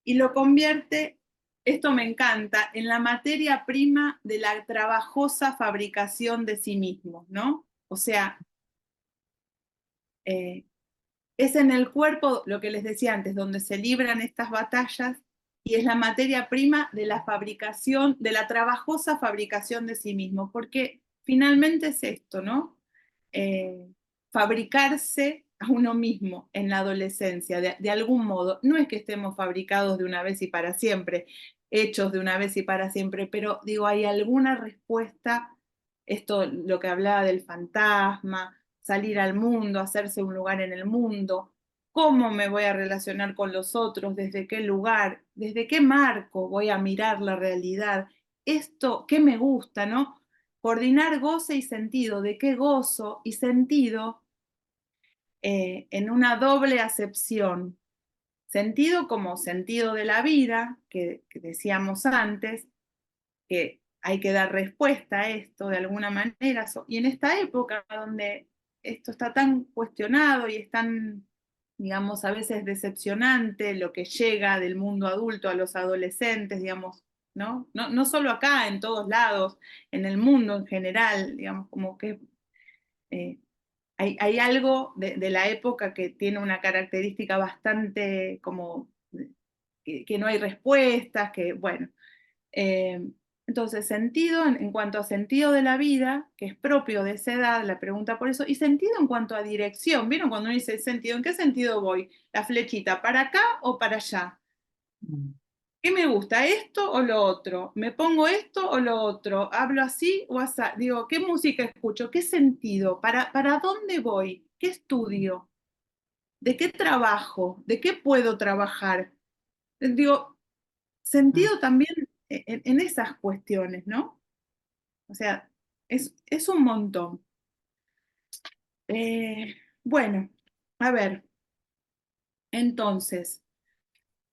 y lo convierte, esto me encanta, en la materia prima de la trabajosa fabricación de sí mismo, ¿no? O sea, eh, es en el cuerpo, lo que les decía antes, donde se libran estas batallas y es la materia prima de la fabricación, de la trabajosa fabricación de sí mismo, porque finalmente es esto, ¿no? Eh, fabricarse a uno mismo en la adolescencia, de algún modo. No es que estemos fabricados de una vez y para siempre, hechos de una vez y para siempre, pero digo, hay alguna respuesta, esto, lo que hablaba del fantasma, salir al mundo, hacerse un lugar en el mundo, cómo me voy a relacionar con los otros, desde qué lugar, desde qué marco voy a mirar la realidad, esto, qué me gusta, ¿no? Coordinar goce y sentido, de qué gozo y sentido en una doble acepción. Sentido como sentido de la vida, que decíamos antes, que hay que dar respuesta a esto de alguna manera. Y en esta época donde esto está tan cuestionado y es tan, digamos, a veces decepcionante lo que llega del mundo adulto a los adolescentes, digamos, ¿no? No solo acá, en todos lados, en el mundo en general, digamos, como que eh, hay algo de la época que tiene una característica bastante como que no hay respuestas, que bueno. Eh, entonces, sentido en cuanto a sentido de la vida, que es propio de esa edad, la pregunta por eso, y sentido en cuanto a dirección. ¿Vieron cuando uno dice sentido? ¿En qué sentido voy? ¿La flechita para acá o para allá? Mm. ¿Qué me gusta? ¿Esto o lo otro? ¿Me pongo esto o lo otro? ¿Hablo así o así? Digo, ¿qué música escucho? ¿Qué sentido? ¿Para dónde voy? ¿Qué estudio? ¿De qué trabajo? ¿De qué puedo trabajar? Digo, Mm. sentido también en esas cuestiones, ¿no? O sea, es un montón. Bueno, a ver, entonces,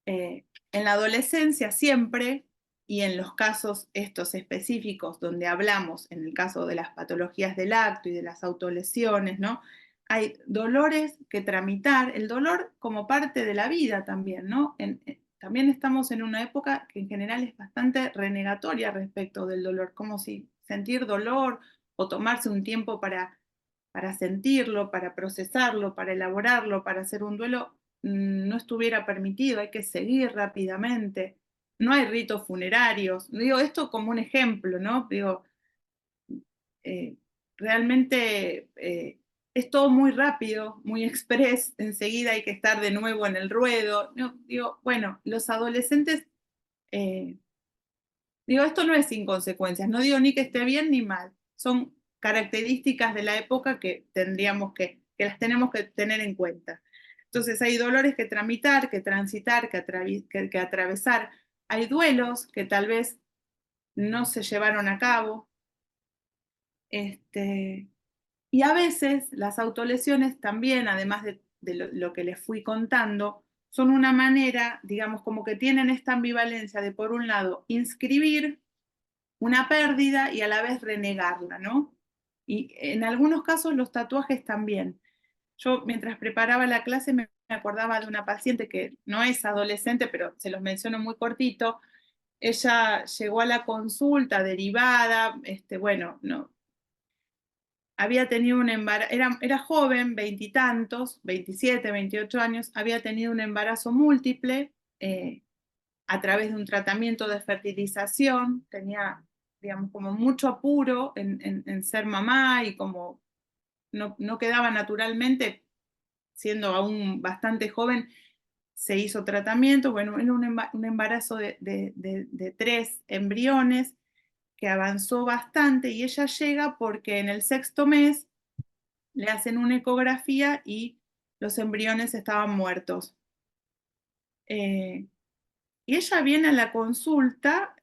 en la adolescencia siempre, y en los casos estos específicos donde hablamos, en el caso de las patologías del acto y de las autolesiones, ¿no? Hay dolores que tramitar, el dolor como parte de la vida también, ¿no? También estamos en una época que en general es bastante renegatoria respecto del dolor, como si sentir dolor o tomarse un tiempo para sentirlo, para procesarlo, para elaborarlo, para hacer un duelo, no estuviera permitido, hay que seguir rápidamente, no hay ritos funerarios. Digo esto como un ejemplo, ¿no? Digo, eh, realmente es todo muy rápido, muy express, enseguida hay que estar de nuevo en el ruedo. No, digo, bueno, los adolescentes, eh, digo, esto no es sin consecuencias, no digo ni que esté bien ni mal, son características de la época que tendríamos que las tenemos que tener en cuenta. Entonces hay dolores que tramitar, que transitar, que atravesar. Hay duelos que tal vez no se llevaron a cabo. Este, y a veces las autolesiones también, además de lo que les fui contando, son una manera, digamos, como que tienen esta ambivalencia de, por un lado, inscribir una pérdida y a la vez renegarla, ¿no? Y en algunos casos los tatuajes también. Yo mientras preparaba la clase me acordaba de una paciente que no es adolescente, pero se los menciono muy cortito. Ella llegó a la consulta derivada, bueno, no, había tenido un embarazo, era joven, veintitantos, 27, 28 años, había tenido un embarazo múltiple, a través de un tratamiento de fertilización, tenía, digamos, como mucho apuro en ser mamá y como no quedaba naturalmente, siendo aún bastante joven, se hizo tratamiento, bueno, era un embarazo de 3 embriones que avanzó bastante y ella llega porque en el 6.º mes le hacen una ecografía y los embriones estaban muertos. Y ella viene a la consulta,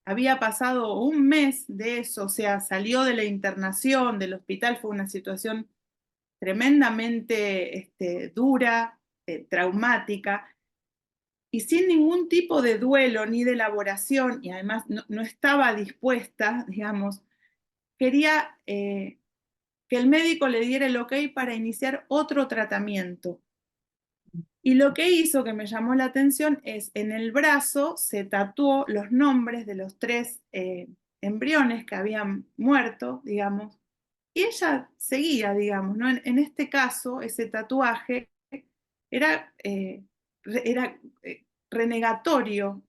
había pasado un mes de eso, o sea, salió de la internación, del hospital, fue una situación tremendamente dura, traumática, y sin ningún tipo de duelo ni de elaboración, y además no estaba dispuesta, digamos, quería que el médico le diera el ok para iniciar otro tratamiento. Y lo que hizo, que me llamó la atención, es en el brazo se tatuó los nombres de los 3 embriones que habían muerto, digamos, y ella seguía, digamos, ¿no? En este caso, ese tatuaje era, era renegatorio,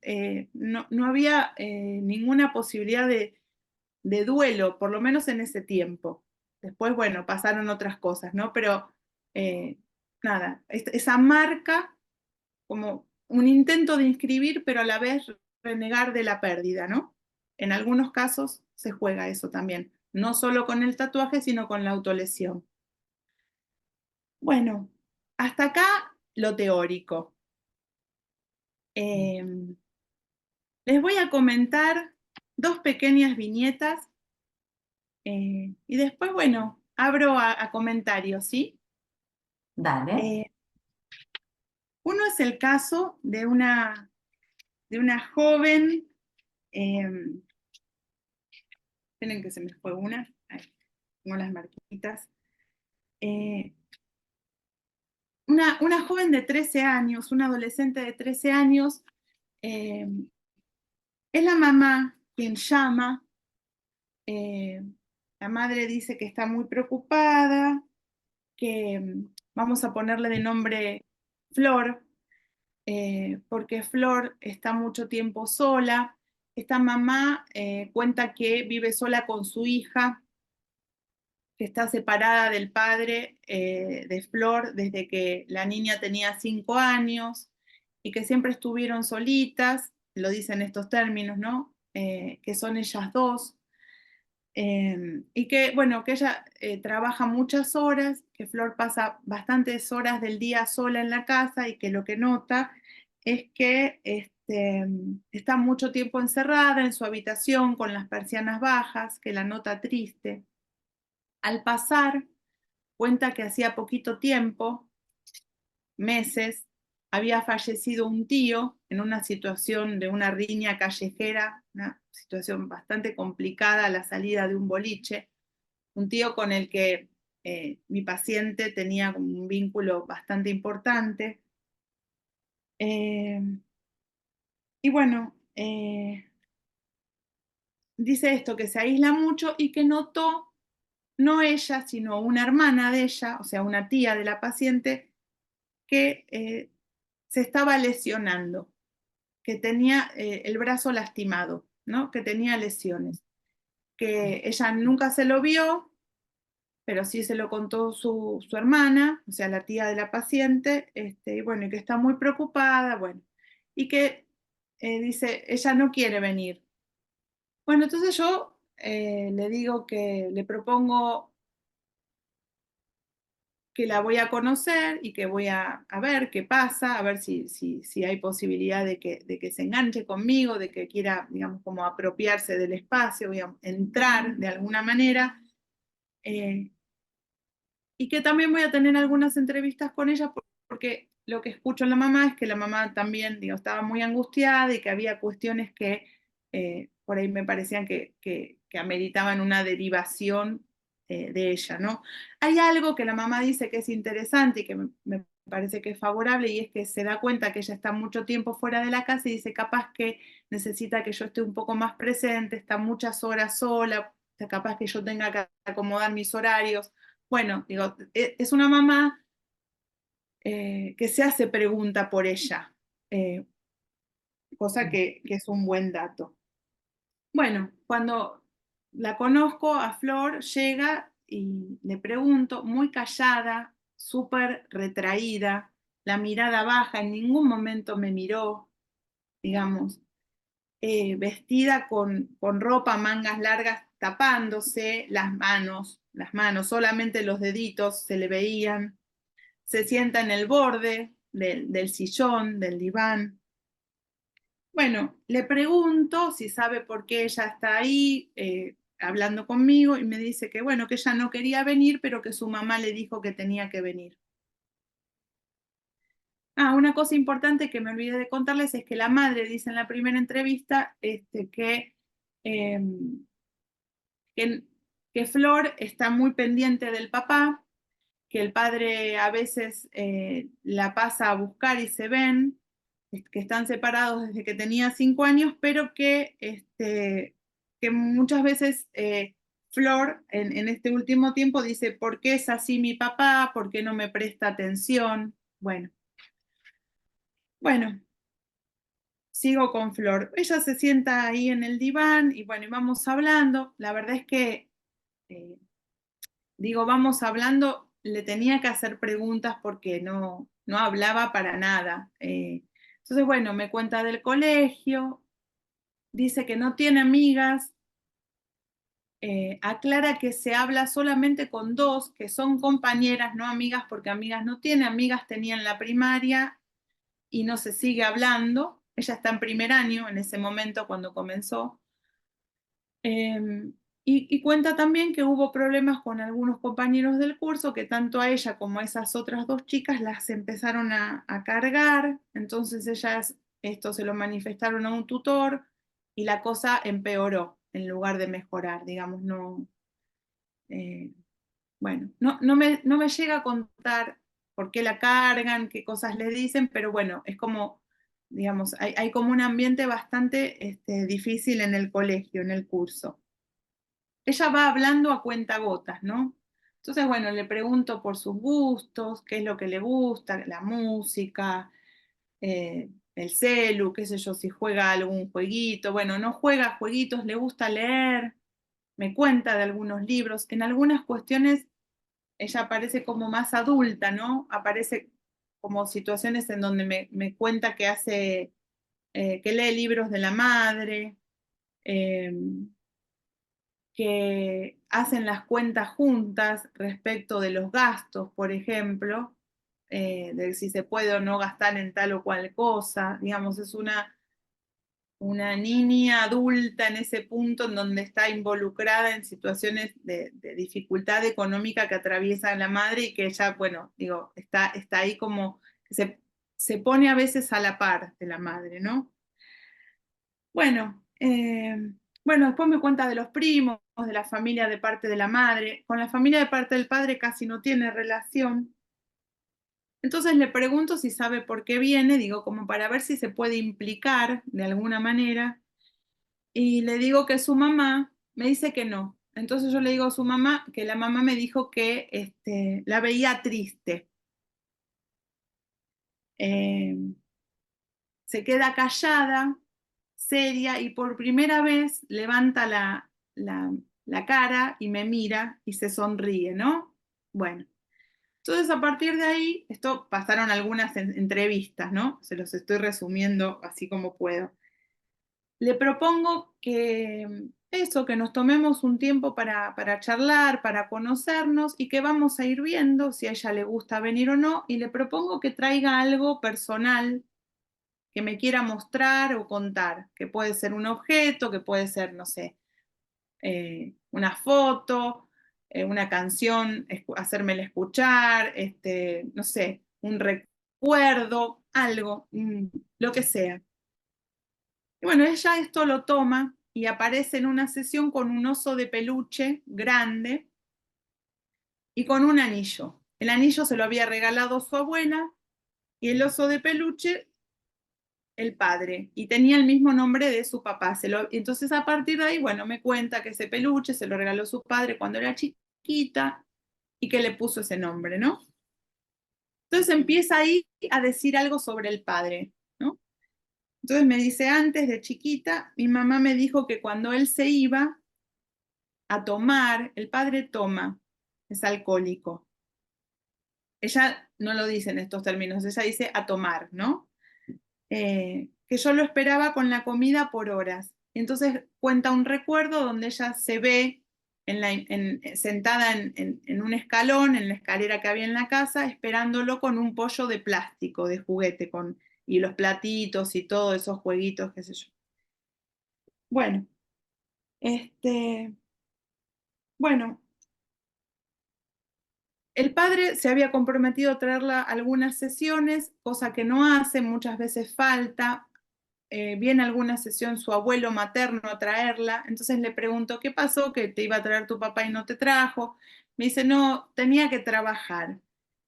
no había ninguna posibilidad de duelo, por lo menos en ese tiempo. Después, bueno, pasaron otras cosas, ¿no? Pero eh, nada, esa marca como un intento de inscribir, pero a la vez renegar de la pérdida, ¿no? En algunos casos se juega eso también, no solo con el tatuaje, sino con la autolesión. Bueno, hasta acá lo teórico. Eh, Les voy a comentar 2 pequeñas viñetas y después, bueno, abro a comentarios, ¿sí? Dale. Eh, Uno es el caso de una joven, esperen que se me fue una, ahí, tengo las marquitas. una joven de 13 años, una adolescente de 13 años, es la mamá quien llama. La madre dice que está muy preocupada, que vamos a ponerle de nombre Flor, porque Flor está mucho tiempo sola. Esta mamá cuenta que vive sola con su hija, que está separada del padre de Flor desde que la niña tenía 5 años y que siempre estuvieron solitas, lo dicen estos términos, ¿no? Que son ellas dos. Y que, bueno, que ella trabaja muchas horas, que Flor pasa bastantes horas del día sola en la casa y que lo que nota es que está mucho tiempo encerrada en su habitación con las persianas bajas, que la nota triste. Al pasar, cuenta que hacía poquito tiempo, meses, había fallecido un tío en una situación de una riña callejera, una situación bastante complicada a la salida de un boliche, un tío con el que mi paciente tenía un vínculo bastante importante. Y bueno, dice esto, que se aísla mucho y que notó, no ella, sino una hermana de ella, o sea, una tía de la paciente, que se estaba lesionando, que tenía el brazo lastimado, ¿no? Que tenía lesiones, que ella nunca se lo vio, pero sí se lo contó su hermana, o sea, la tía de la paciente, y bueno, y que está muy preocupada, bueno, y que dice, ella no quiere venir. Bueno, entonces yo le digo que le propongo que la voy a conocer y que voy a ver qué pasa, a ver si hay posibilidad de que se enganche conmigo, de que quiera, digamos, como apropiarse del espacio, digamos, entrar de alguna manera. Y que también voy a tener algunas entrevistas con ella porque lo que escucho en la mamá es que la mamá también, digo, estaba muy angustiada y que había cuestiones que por ahí me parecían que ameritaban una derivación de ella, ¿no? Hay algo que la mamá dice que es interesante y que me parece que es favorable y es que se da cuenta que ella está mucho tiempo fuera de la casa y dice capaz que necesita que yo esté un poco más presente, está muchas horas sola, capaz que yo tenga que acomodar mis horarios. Bueno, digo, es una mamá que se hace pregunta por ella, eh, cosa que es un buen dato. Bueno, cuando la conozco a Flor, llega y le pregunto, muy callada, súper retraída, la mirada baja, en ningún momento me miró, digamos, vestida con ropa, mangas largas, tapándose las manos, solamente los deditos se le veían. Se sienta en el borde del sillón, del diván. Bueno, le pregunto si sabe por qué ella está ahí hablando conmigo y me dice que bueno, que ella no quería venir, pero que su mamá le dijo que tenía que venir. Ah, una cosa importante que me olvidé de contarles es que la madre dice en la primera entrevista eh, que, que Flor está muy pendiente del papá, que el padre a veces la pasa a buscar y se ven, que están separados desde que tenía 5 años, pero que muchas veces Flor en este último tiempo dice, ¿por qué es así mi papá? ¿Por qué no me presta atención? Bueno, sigo con Flor. Ella se sienta ahí en el diván y bueno, y vamos hablando. La verdad es que eh, digo, vamos hablando, le tenía que hacer preguntas porque no hablaba para nada. Entonces, bueno, me cuenta del colegio, dice que no tiene amigas, aclara que se habla solamente con dos, que son compañeras, no amigas, porque amigas no tiene, amigas tenía en la primaria y no se sigue hablando. Ella está en primer año en ese momento cuando comenzó. Eh, y cuenta también que hubo problemas con algunos compañeros del curso que tanto a ella como a esas otras dos chicas las empezaron a cargar, entonces ellas esto se lo manifestaron a un tutor y la cosa empeoró en lugar de mejorar, digamos, eh, bueno, no me llega a contar por qué la cargan, qué cosas le dicen, pero bueno, es como, digamos, hay como un ambiente bastante difícil en el colegio, en el curso. Ella va hablando a cuentagotas, ¿no? Entonces, bueno, le pregunto por sus gustos, qué es lo que le gusta, la música, el celu, qué sé yo, si juega algún jueguito. Bueno, no juega jueguitos, le gusta leer, me cuenta de algunos libros. En algunas cuestiones ella aparece como más adulta, ¿no? Aparece como situaciones en donde me cuenta que hace, que lee libros de la madre, eh, que hacen las cuentas juntas respecto de los gastos, por ejemplo, de si se puede o no gastar en tal o cual cosa. Digamos, es una niña adulta en ese punto en donde está involucrada en situaciones de dificultad económica que atraviesa la madre y que ella, bueno, digo, está ahí como, se pone a veces a la par de la madre, ¿no? Bueno, bueno, después me cuenta de los primos, de la familia de parte de la madre. Con la familia de parte del padre casi no tiene relación. Entonces le pregunto si sabe por qué viene, digo, como para ver si se puede implicar de alguna manera. Y le digo que su mamá me dice que no. Entonces yo le digo a su mamá que la mamá me dijo que la veía triste. Eh, Se queda callada, seria, y por primera vez levanta la cara y me mira y se sonríe, ¿no? Bueno, entonces a partir de ahí, esto pasaron algunas entrevistas, ¿no? Se los estoy resumiendo así como puedo. Le propongo que eso, que nos tomemos un tiempo para charlar, para conocernos y que vamos a ir viendo si a ella le gusta venir o no, y le propongo que traiga algo personal que me quiera mostrar o contar, que puede ser un objeto, que puede ser, no sé, una foto, una canción, hacérmela escuchar, no sé, un recuerdo, algo, lo que sea. Y bueno, ella esto lo toma y aparece en una sesión con un oso de peluche grande y con un anillo. El anillo se lo había regalado su abuela y el oso de peluche el padre, y tenía el mismo nombre de su papá. Entonces a partir de ahí, bueno, me cuenta que ese peluche se lo regaló su padre cuando era chiquita y que le puso ese nombre, ¿no? Entonces empieza ahí a decir algo sobre el padre, ¿no? Entonces me dice, antes de chiquita, mi mamá me dijo que cuando él se iba a tomar, el padre toma, es alcohólico. Ella no lo dice en estos términos, ella dice a tomar, ¿no? Que yo lo esperaba con la comida por horas. Entonces cuenta un recuerdo donde ella se ve sentada en un escalón, en la escalera que había en la casa, esperándolo con un pollo de plástico, de juguete, y los platitos y todos esos jueguitos, qué sé yo. Bueno, bueno, el padre se había comprometido a traerla a algunas sesiones, cosa que no hace, muchas veces falta. Viene a alguna sesión su abuelo materno a traerla, entonces le pregunto, ¿qué pasó? Que te iba a traer tu papá y no te trajo. Me dice, no, tenía que trabajar.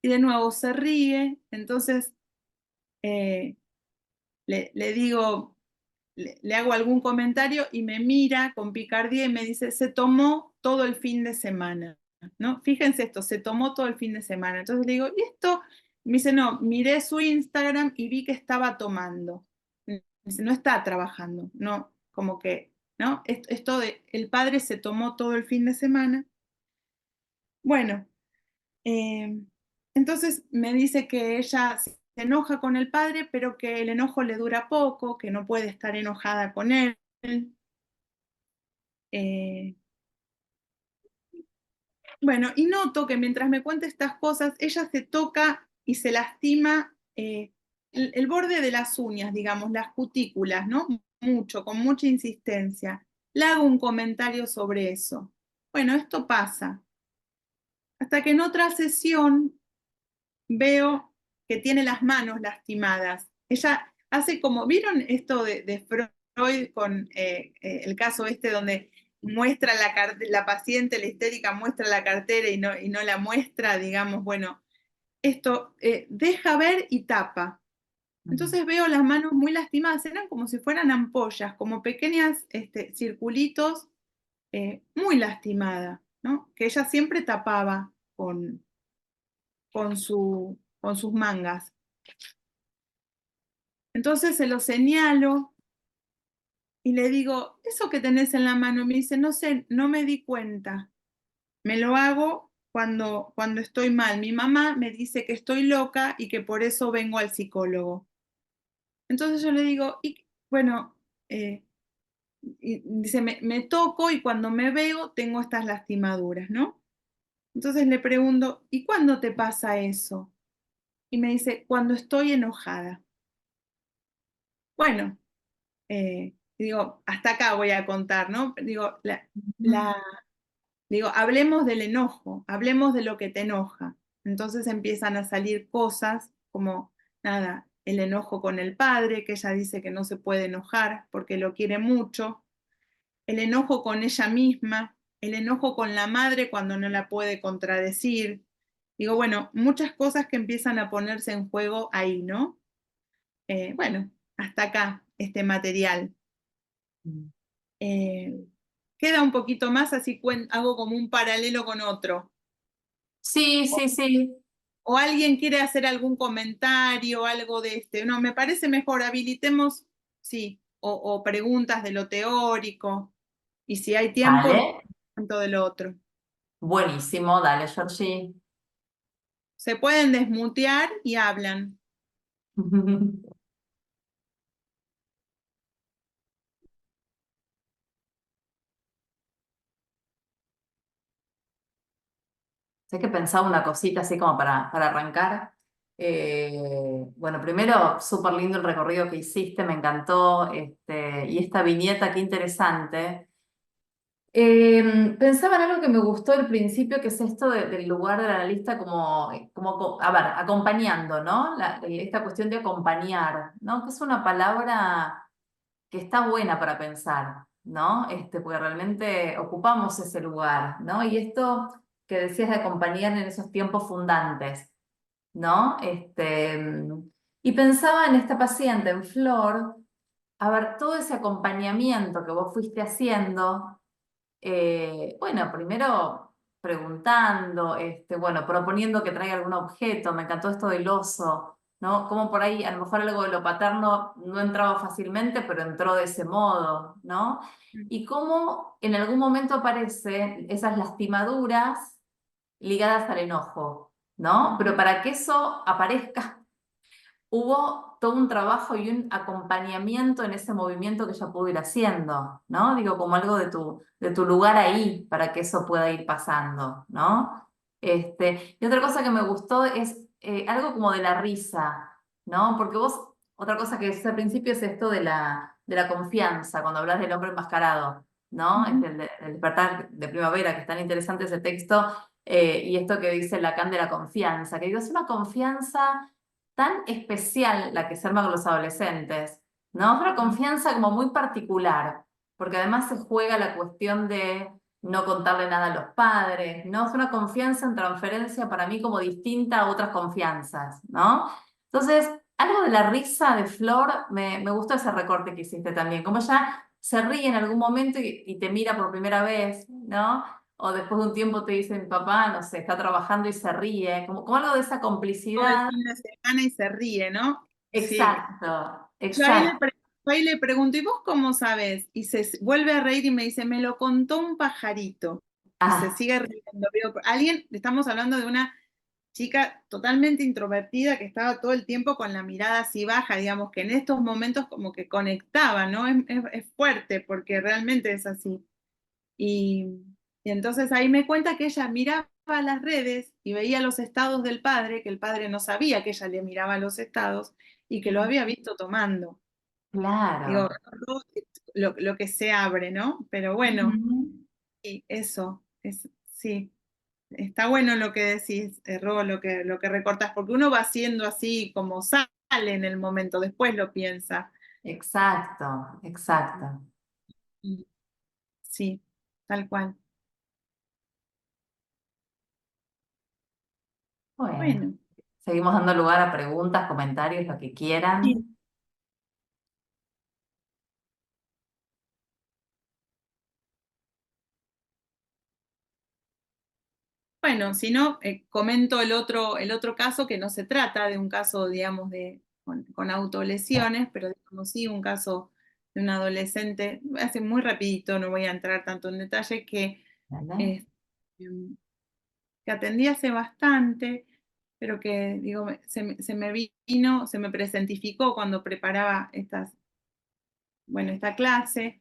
Y de nuevo se ríe, entonces eh, le digo, le hago algún comentario y me mira con picardía y me dice, se tomó todo el fin de semana, ¿no? Fíjense esto, se tomó todo el fin de semana. Entonces le digo, ¿y esto? Me dice, no, miré su Instagram y vi que estaba tomando. Me dice, no está trabajando, no, como que, ¿no? Esto de, el padre se tomó todo el fin de semana. Bueno, eh, entonces me dice que ella se enoja con el padre, pero que el enojo le dura poco, que no puede estar enojada con él. Eh, bueno, y noto que mientras me cuenta estas cosas, ella se toca y se lastima el borde de las uñas, digamos, las cutículas, ¿no? Mucho, con mucha insistencia. Le hago un comentario sobre eso. Bueno, esto pasa. Hasta que en otra sesión veo que tiene las manos lastimadas. Ella hace como, ¿vieron esto de Freud con el caso este donde muestra la paciente, la histérica, muestra la cartera y no la muestra, digamos, bueno, esto deja ver y tapa. Entonces veo las manos muy lastimadas, eran como si fueran ampollas, como pequeñas circulitos, muy lastimada, ¿no? Que ella siempre tapaba con sus mangas. Entonces se lo señalo y le digo, ¿eso que tenés en la mano? Y me dice, no sé, no me di cuenta. Me lo hago cuando estoy mal. Mi mamá me dice que estoy loca y que por eso vengo al psicólogo. Entonces yo le digo, y bueno, y dice, me toco y cuando me veo tengo estas lastimaduras, ¿no? Entonces le pregunto, ¿y cuándo te pasa eso? Y me dice, cuando estoy enojada. Bueno, digo, hasta acá voy a contar, ¿no? Digo, digo, hablemos del enojo, hablemos de lo que te enoja. Entonces empiezan a salir cosas como, nada, el enojo con el padre, que ella dice que no se puede enojar porque lo quiere mucho, el enojo con ella misma, el enojo con la madre cuando no la puede contradecir. Digo, bueno, muchas cosas que empiezan a ponerse en juego ahí, ¿no? Bueno, hasta acá este material. Eh, Queda un poquito más, así hago como un paralelo con otro. Sí, sí, sí. O alguien quiere hacer algún comentario, algo de No, me parece mejor, habilitemos, sí, o preguntas de lo teórico. Y si hay tiempo, Dale. tanto de lo otro. Buenísimo, dale, Georgie. Se pueden desmutear y hablan. Sé que pensaba una cosita así como para arrancar. Bueno, primero, súper lindo el recorrido que hiciste, me encantó. Y esta viñeta, qué interesante. Pensaba en algo que me gustó al principio, que es esto del lugar del analista a ver, acompañando, ¿no? Esta cuestión de acompañar, ¿no? Que es una palabra que está buena para pensar, ¿no? Porque realmente ocupamos ese lugar, ¿no? Y esto que decías de acompañar en esos tiempos fundantes, ¿no? Y pensaba en esta paciente, en Flor, a ver, todo ese acompañamiento que vos fuiste haciendo, bueno, primero preguntando, bueno, proponiendo que traiga algún objeto, me encantó esto del oso, ¿no? Como por ahí a lo mejor algo de lo paterno no entraba fácilmente, pero entró de ese modo, ¿no? Y cómo en algún momento aparecen esas lastimaduras ligadas al enojo, ¿no? Pero para que eso aparezca hubo todo un trabajo y un acompañamiento en ese movimiento que ella pudo ir haciendo, ¿no? Digo, como algo de tu lugar ahí para que eso pueda ir pasando, ¿no? Y otra cosa que me gustó es algo como de la risa, ¿no? Porque vos, otra cosa que decís al principio es esto de la confianza, cuando hablas del hombre enmascarado, ¿no? El despertar de primavera, que es tan interesante ese texto, y esto que dice Lacan de la confianza, que digo, es una confianza tan especial la que se arma con los adolescentes, ¿no? Es una confianza como muy particular, porque además se juega la cuestión de no contarle nada a los padres, ¿no? Es una confianza en transferencia para mí como distinta a otras confianzas, ¿no? Entonces, algo de la risa de Flor, me gustó ese recorte que hiciste también, como ella se ríe en algún momento y te mira por primera vez, ¿no? O después de un tiempo te dice, mi papá, no sé, está trabajando y se ríe, como algo de esa Todo el complicidad. fin de semana y se ríe, ¿no? Sí. Exacto, Yo exacto. ahí le pregunto, ¿y vos cómo sabes? Y se vuelve a reír y me dice, me lo contó un pajarito. Y se Ah, sigue riendo. Estamos hablando de una chica totalmente introvertida que estaba todo el tiempo con la mirada así baja, digamos que en estos momentos como que conectaba, ¿no? Es fuerte porque realmente es así. Y, y entonces ahí me cuenta que ella miraba las redes y veía los estados del padre, que el padre no sabía que ella le miraba los estados y que lo había visto tomando. Digo, claro. lo que se abre, ¿no? Pero bueno, Ujú. y eso, sí, está bueno lo que decís, Ro, lo que recortás, porque uno va haciendo así como sale en el momento, después lo piensa. Exacto, exacto. Sí. tal cual. Bueno, Bueno, seguimos dando lugar a preguntas, comentarios, lo que sí. quieran. Bueno, si no, comento el otro caso que no se trata de un caso, digamos, con autolesiones, pero digamos sí, un caso de un adolescente, hace muy rapidito, no voy a entrar tanto en detalle, ¿Vale? eh, que atendí hace bastante, pero que digo, se me vino, se me presentificó cuando preparaba bueno, esta clase,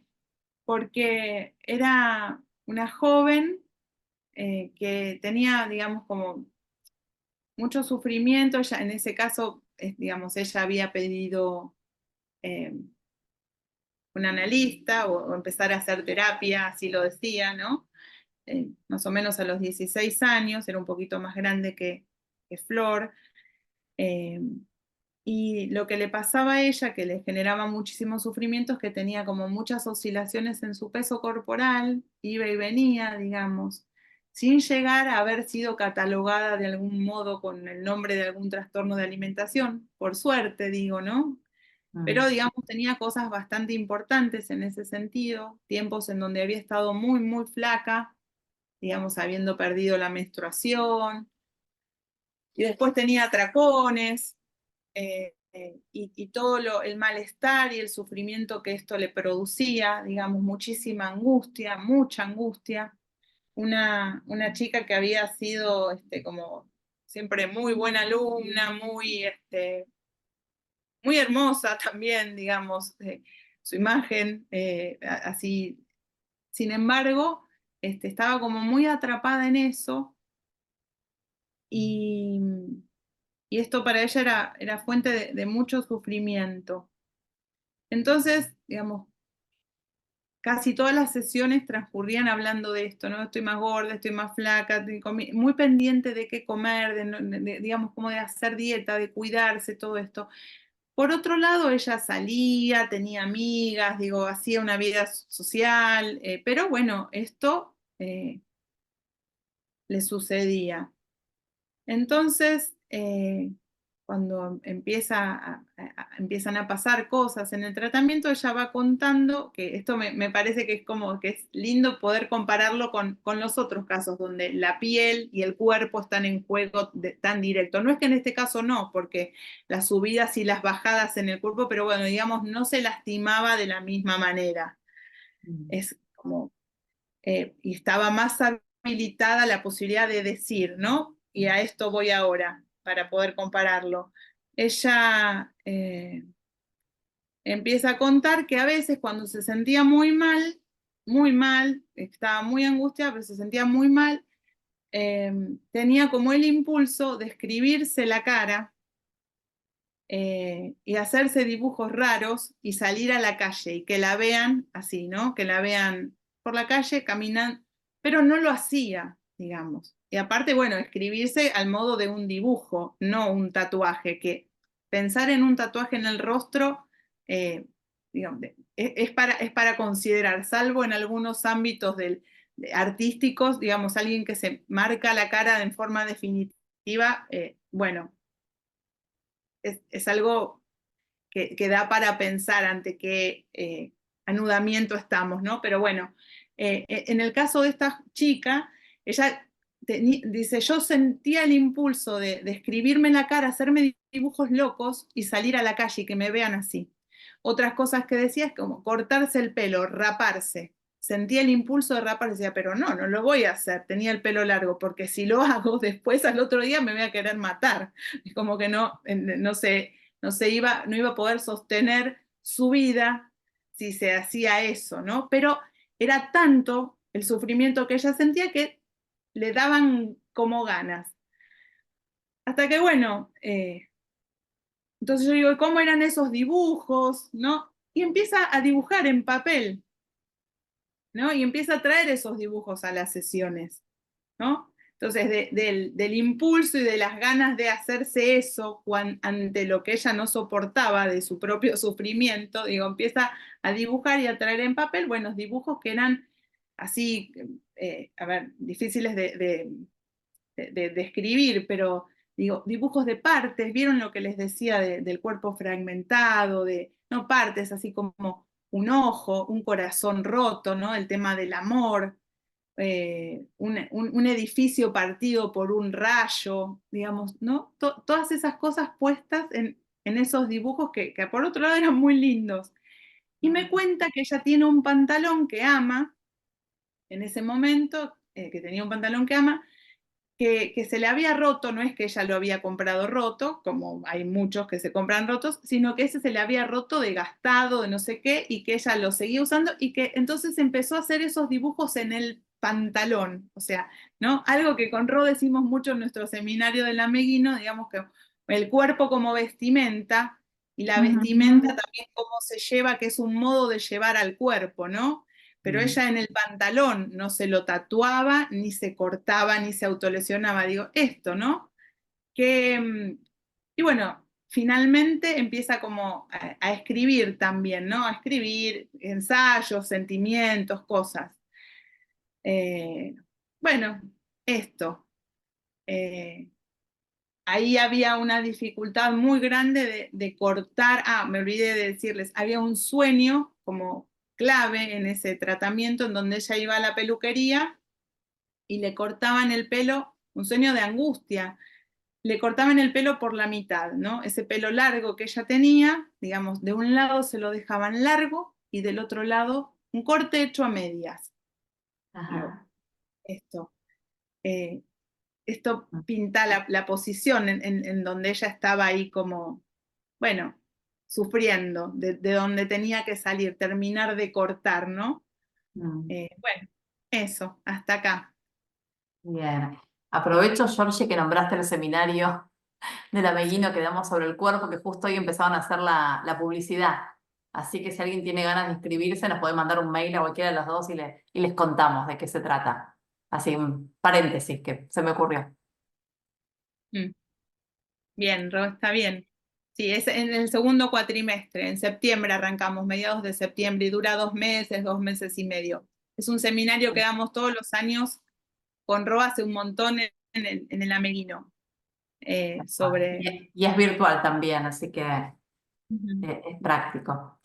porque era una joven que tenía, digamos, como mucho sufrimiento. Ella, en ese caso, digamos, ella había pedido eh, un analista o empezar a hacer terapia, así lo decía, ¿no? Más o menos a los 16 años, era un poquito más grande que Flor. eh, y lo que le pasaba a ella, que le generaba muchísimos sufrimientos, que tenía como muchas oscilaciones en su peso corporal, iba y venía, digamos, sin llegar a haber sido catalogada de algún modo con el nombre de algún trastorno de alimentación, por suerte digo, ¿no? Pero, Mm, digamos, tenía cosas bastante importantes en ese sentido, tiempos en donde había estado muy, muy flaca, digamos, habiendo perdido la menstruación, y después tenía atracones, y todo el malestar y el sufrimiento que esto le producía, digamos, muchísima angustia, mucha angustia. Una chica que había sido como siempre muy buena alumna, muy hermosa también, digamos, su imagen, así. Sin embargo, estaba como muy atrapada en eso y, y esto para ella era fuente de mucho sufrimiento. Entonces, digamos, casi todas las sesiones transcurrían hablando de esto, ¿no? Estoy más gorda, estoy más flaca, muy pendiente de qué comer, digamos, como de hacer dieta, de cuidarse, todo esto. Por otro lado, ella salía, tenía amigas, digo, hacía una vida social, pero bueno, esto le sucedía. Entonces, cuando empiezan a pasar cosas en el tratamiento, ella va contando, que esto me parece que es como que es lindo poder compararlo con los otros casos, donde la piel y el cuerpo están en juego tan directo. No es que en este caso no, porque las subidas y las bajadas en el cuerpo, pero bueno, digamos, no se lastimaba de la misma manera. mm, Es como y estaba más habilitada la posibilidad de decir, ¿no? Y a esto voy ahora, para poder compararlo. Ella empieza a contar que a veces cuando se sentía muy mal, estaba muy angustiada, pero se sentía muy mal, tenía como el impulso de escribirse la cara y hacerse dibujos raros y salir a la calle y que la vean así, ¿no? Que la vean por la calle caminando, pero no lo hacía, digamos. Y aparte, bueno, escribirse al modo de un dibujo, no un tatuaje, que pensar en un tatuaje en el rostro, digamos, es para considerar, salvo en algunos ámbitos artísticos, digamos, alguien que se marca la cara en forma definitiva, bueno, es algo que da para pensar ante qué anudamiento estamos, ¿no? Pero bueno, en el caso de esta chica, ella dice, yo sentía el impulso de escribirme en la cara, hacerme dibujos locos y salir a la calle y que me vean así. Otras cosas que decía es como cortarse el pelo, raparse. Sentía el impulso de raparse, decía, pero no, no lo voy a hacer, tenía el pelo largo, porque si lo hago después al otro día me voy a querer matar. Es como que no sé, no iba a poder sostener su vida si se hacía eso, ¿no? Pero era tanto el sufrimiento que ella sentía que le daban como ganas. Hasta que, bueno, entonces yo digo, ¿cómo eran esos dibujos? ¿No? Y empieza a dibujar en papel, ¿no? Y empieza a traer esos dibujos a las sesiones, ¿no? Entonces, del impulso y de las ganas de hacerse eso ante lo que ella no soportaba de su propio sufrimiento, digo, empieza a dibujar y a traer en papel buenos dibujos que eran así, a ver, difíciles de escribir, pero digo, dibujos de partes, ¿vieron lo que les decía del cuerpo fragmentado, no partes, así como un ojo, un corazón roto, ¿no? El tema del amor, un edificio partido por un rayo, digamos, ¿no? Todas esas cosas puestas en esos dibujos que por otro lado eran muy lindos. Y me cuenta que ella tiene un pantalón que ama, en ese momento, que tenía un pantalón que ama, que se le había roto, no es que ella lo había comprado roto, como hay muchos que se compran rotos, sino que ese se le había roto de gastado, de no sé qué, y que ella lo seguía usando, y que entonces empezó a hacer esos dibujos en el pantalón, o sea, ¿no? Algo que con Ro decimos mucho en nuestro seminario del Ameguino, digamos que el cuerpo como vestimenta, y la vestimenta también cómo se lleva, que es un modo de llevar al cuerpo, ¿no? Pero ella en el pantalón no se lo tatuaba, ni se cortaba, ni se autolesionaba. Digo, esto, ¿no? Y bueno, finalmente empieza como a escribir también, ¿no? A escribir ensayos, sentimientos, cosas. Eh, bueno, esto. Eh, ahí había una dificultad muy grande de cortar. Ah, me olvidé de decirles, había un sueño como clave en ese tratamiento en donde ella iba a la peluquería y le cortaban el pelo, un sueño de angustia, le cortaban el pelo por la mitad, ¿no? Ese pelo largo que ella tenía, digamos, de un lado se lo dejaban largo y del otro lado un corte hecho a medias. Digo, Ajá. esto. Eh, esto pinta la posición en donde ella estaba ahí como, bueno, sufriendo, de donde tenía que salir, terminar de cortar, ¿no? Bueno, eso, hasta acá. Bien. Aprovecho, Georgie, que nombraste el seminario del Ameguino que damos sobre el cuerpo, que justo hoy empezaron a hacer la publicidad. Así que si alguien tiene ganas de inscribirse, nos puede mandar un mail a cualquiera de los dos y les contamos de qué se trata. Así, un paréntesis que se me ocurrió. Mm. Bien, Ro, está bien. Sí, es en el segundo cuatrimestre, en septiembre arrancamos, mediados de septiembre, y dura 2 meses, 2 meses y medio. Es un seminario que damos todos los años con Ro hace un montón en el Ameguino, sobre... Y es virtual también, así que Ujú, es práctico.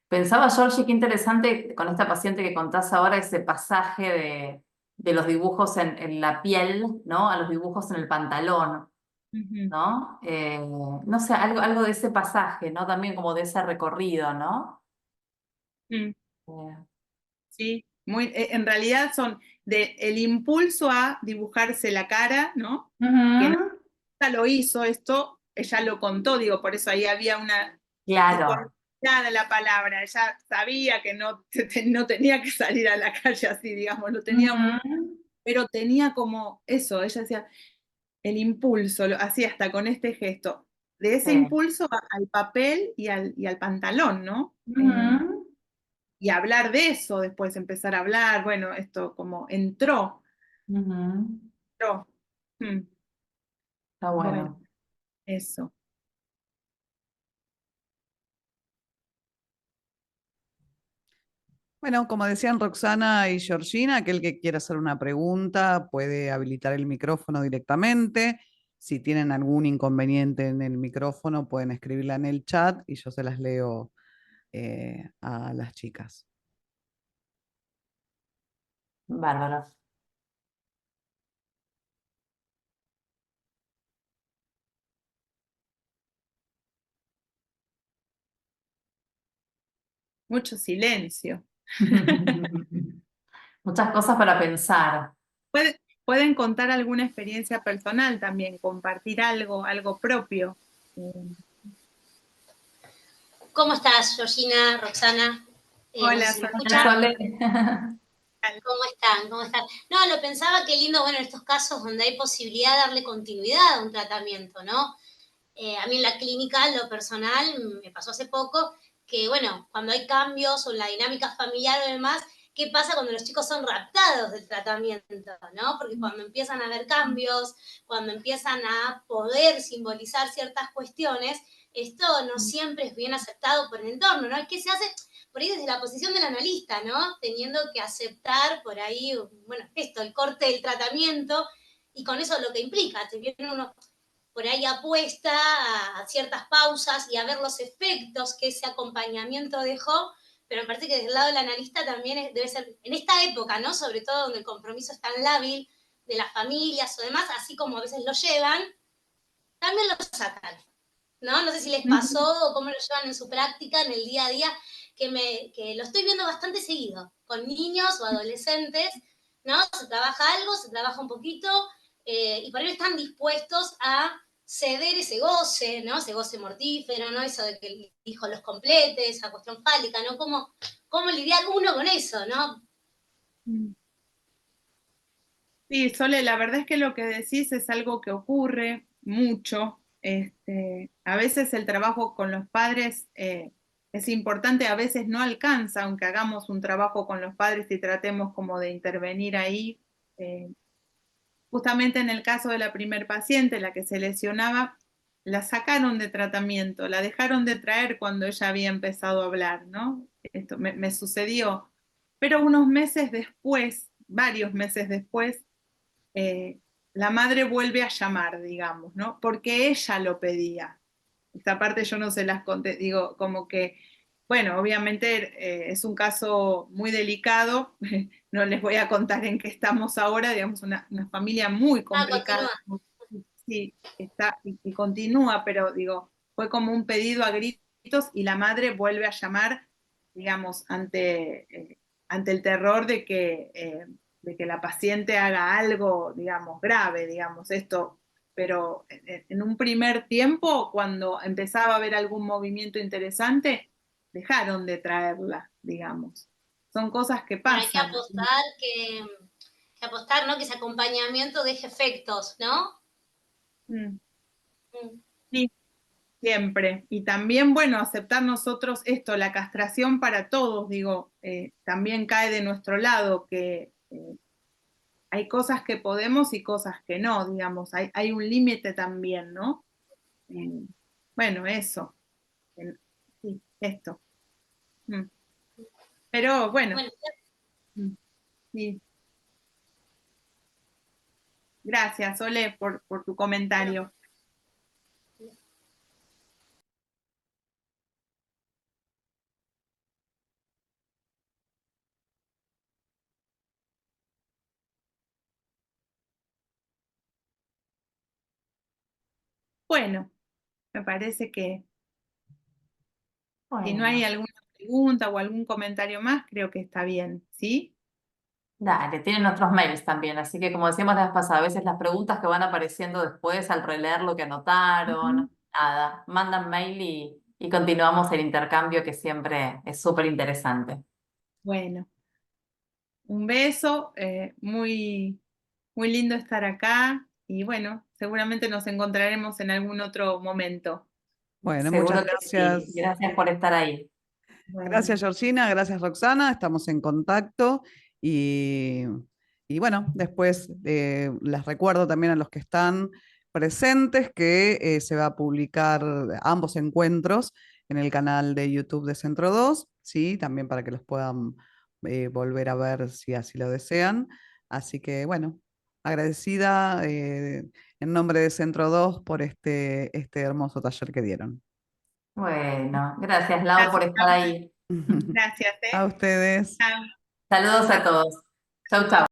Pensaba, Georgie, qué interesante con esta paciente que contás ahora, ese pasaje de los dibujos en la piel, ¿no? A los dibujos en el pantalón, ujú, ¿no? No sé, algo de ese pasaje, ¿no? También como de ese recorrido, ¿no? mm, Eh, sí, en realidad son el impulso a dibujarse la cara, ¿no? Que no Ujú. ella lo hizo esto, ella lo contó, digo, por eso ahí había una Claro. disformidad de la palabra, ella sabía que no tenía que salir a la calle así, digamos, lo tenía muy, Ujú. pero tenía como eso, ella decía, el impulso, así hasta con este gesto, de ese Sí. impulso al papel y al pantalón, ¿no? Ujú. Y hablar de eso, después empezar a hablar, bueno, esto como Ujú. entró. Mm, Está bueno, bueno. eso. Bueno, como decían Roxana y Georgina, aquel que quiera hacer una pregunta puede habilitar el micrófono directamente. Si tienen algún inconveniente en el micrófono, pueden escribirla en el chat y yo se las leo a las chicas. Bárbaro. Mucho silencio. Muchas cosas para pensar. Pueden contar alguna experiencia personal también, compartir algo propio. ¿Cómo estás, Georgina, Roxana? No sé Hola, si me Hola, escuchan. Soledad. Sole. ¿Cómo están? ¿Cómo están? No, lo pensaba, qué lindo, bueno, en estos casos donde hay posibilidad de darle continuidad a un tratamiento, ¿no? A mí en la clínica, en lo personal, me pasó hace poco que, bueno, cuando hay cambios o en la dinámica familiar o demás, ¿qué pasa cuando los chicos son raptados del tratamiento, ¿no? Porque cuando empiezan a haber cambios, cuando empiezan a poder simbolizar ciertas cuestiones, esto no siempre es bien aceptado por el entorno, ¿no? ¿Qué se hace? por ahí desde la posición del analista, ¿no? Teniendo que aceptar por ahí, bueno, esto, el corte del tratamiento, y con eso lo que implica, también uno por ahí apuesta a ciertas pausas y a ver los efectos que ese acompañamiento dejó, pero me parece que desde el lado del analista también debe ser, en esta época, ¿no? Sobre todo donde el compromiso es tan lábil de las familias o demás, así como a veces lo llevan, también lo sacan, ¿no? No sé si les pasó o cómo lo llevan en su práctica, en el día a día, que lo estoy viendo bastante seguido, con niños o adolescentes, ¿no? Se trabaja algo, se trabaja un poquito, y por ahí están dispuestos a ceder ese goce, ¿no? Ese goce mortífero, ¿no? Eso de que el hijo los complete, esa cuestión fálica, ¿no? ¿Cómo lidiar uno con eso, ¿no? Sí, Sole, la verdad es que lo que decís es algo que ocurre mucho. A veces el trabajo con los padres es importante, a veces no alcanza, aunque hagamos un trabajo con los padres y tratemos como de intervenir ahí. Justamente en el caso de la primer paciente, la que se lesionaba, la sacaron de tratamiento, la dejaron de traer cuando ella había empezado a hablar, ¿no? Esto me sucedió. Pero unos meses después, varios meses después, la madre vuelve a llamar, digamos, ¿no? Porque ella lo pedía. Esta parte yo no se las conté, digo, como que, bueno, obviamente es un caso muy delicado, no les voy a contar en qué estamos ahora, digamos, una familia muy complicada. Continúa. Sí, está y continúa, pero digo, fue como un pedido a gritos y la madre vuelve a llamar, digamos, ante el terror de que la paciente haga algo, digamos, grave, digamos, esto. Pero en un primer tiempo, cuando empezaba a haber algún movimiento interesante, dejaron de traerla, digamos. Son cosas que Bueno, hay que pasan. apostar que apostar, ¿no? Que ese acompañamiento deje efectos, ¿no? Mm. Mm. Sí, siempre. Y también, bueno, aceptar nosotros esto, la castración para todos, digo, también cae de nuestro lado, que hay cosas que podemos y cosas que no, digamos, hay un límite también, ¿no? Eh, bueno, eso, sí, esto. Mm. Pero bueno, Bueno, mm, sí. Gracias, Ole, por tu comentario. Bueno, me parece que si no hay Bueno, alguna pregunta o algún comentario más, creo que está bien, ¿sí? dale, tienen nuestros mails también, así que como decíamos la vez pasada, a veces las preguntas que van apareciendo después al releer lo que Ujú. anotaron, nada, mandan mail y continuamos el intercambio que siempre es súper interesante. Bueno, un beso, muy lindo estar acá y bueno, seguramente nos encontraremos en algún otro momento. Bueno, muchas Seguro que sí. gracias. Gracias por estar ahí. Bueno, Gracias, Georgina, gracias, Roxana, estamos en contacto y, y bueno, después les recuerdo también a los que están presentes que se va a publicar ambos encuentros en el canal de YouTube de Centro 2, ¿sí? También para que los puedan volver a ver si así lo desean. Así que bueno, agradecida en nombre de Centro 2 por este hermoso taller que dieron. Bueno, gracias Lau por gracias, estar ahí. gracias, A ustedes. Chao. Saludos a todos. Chau, chau.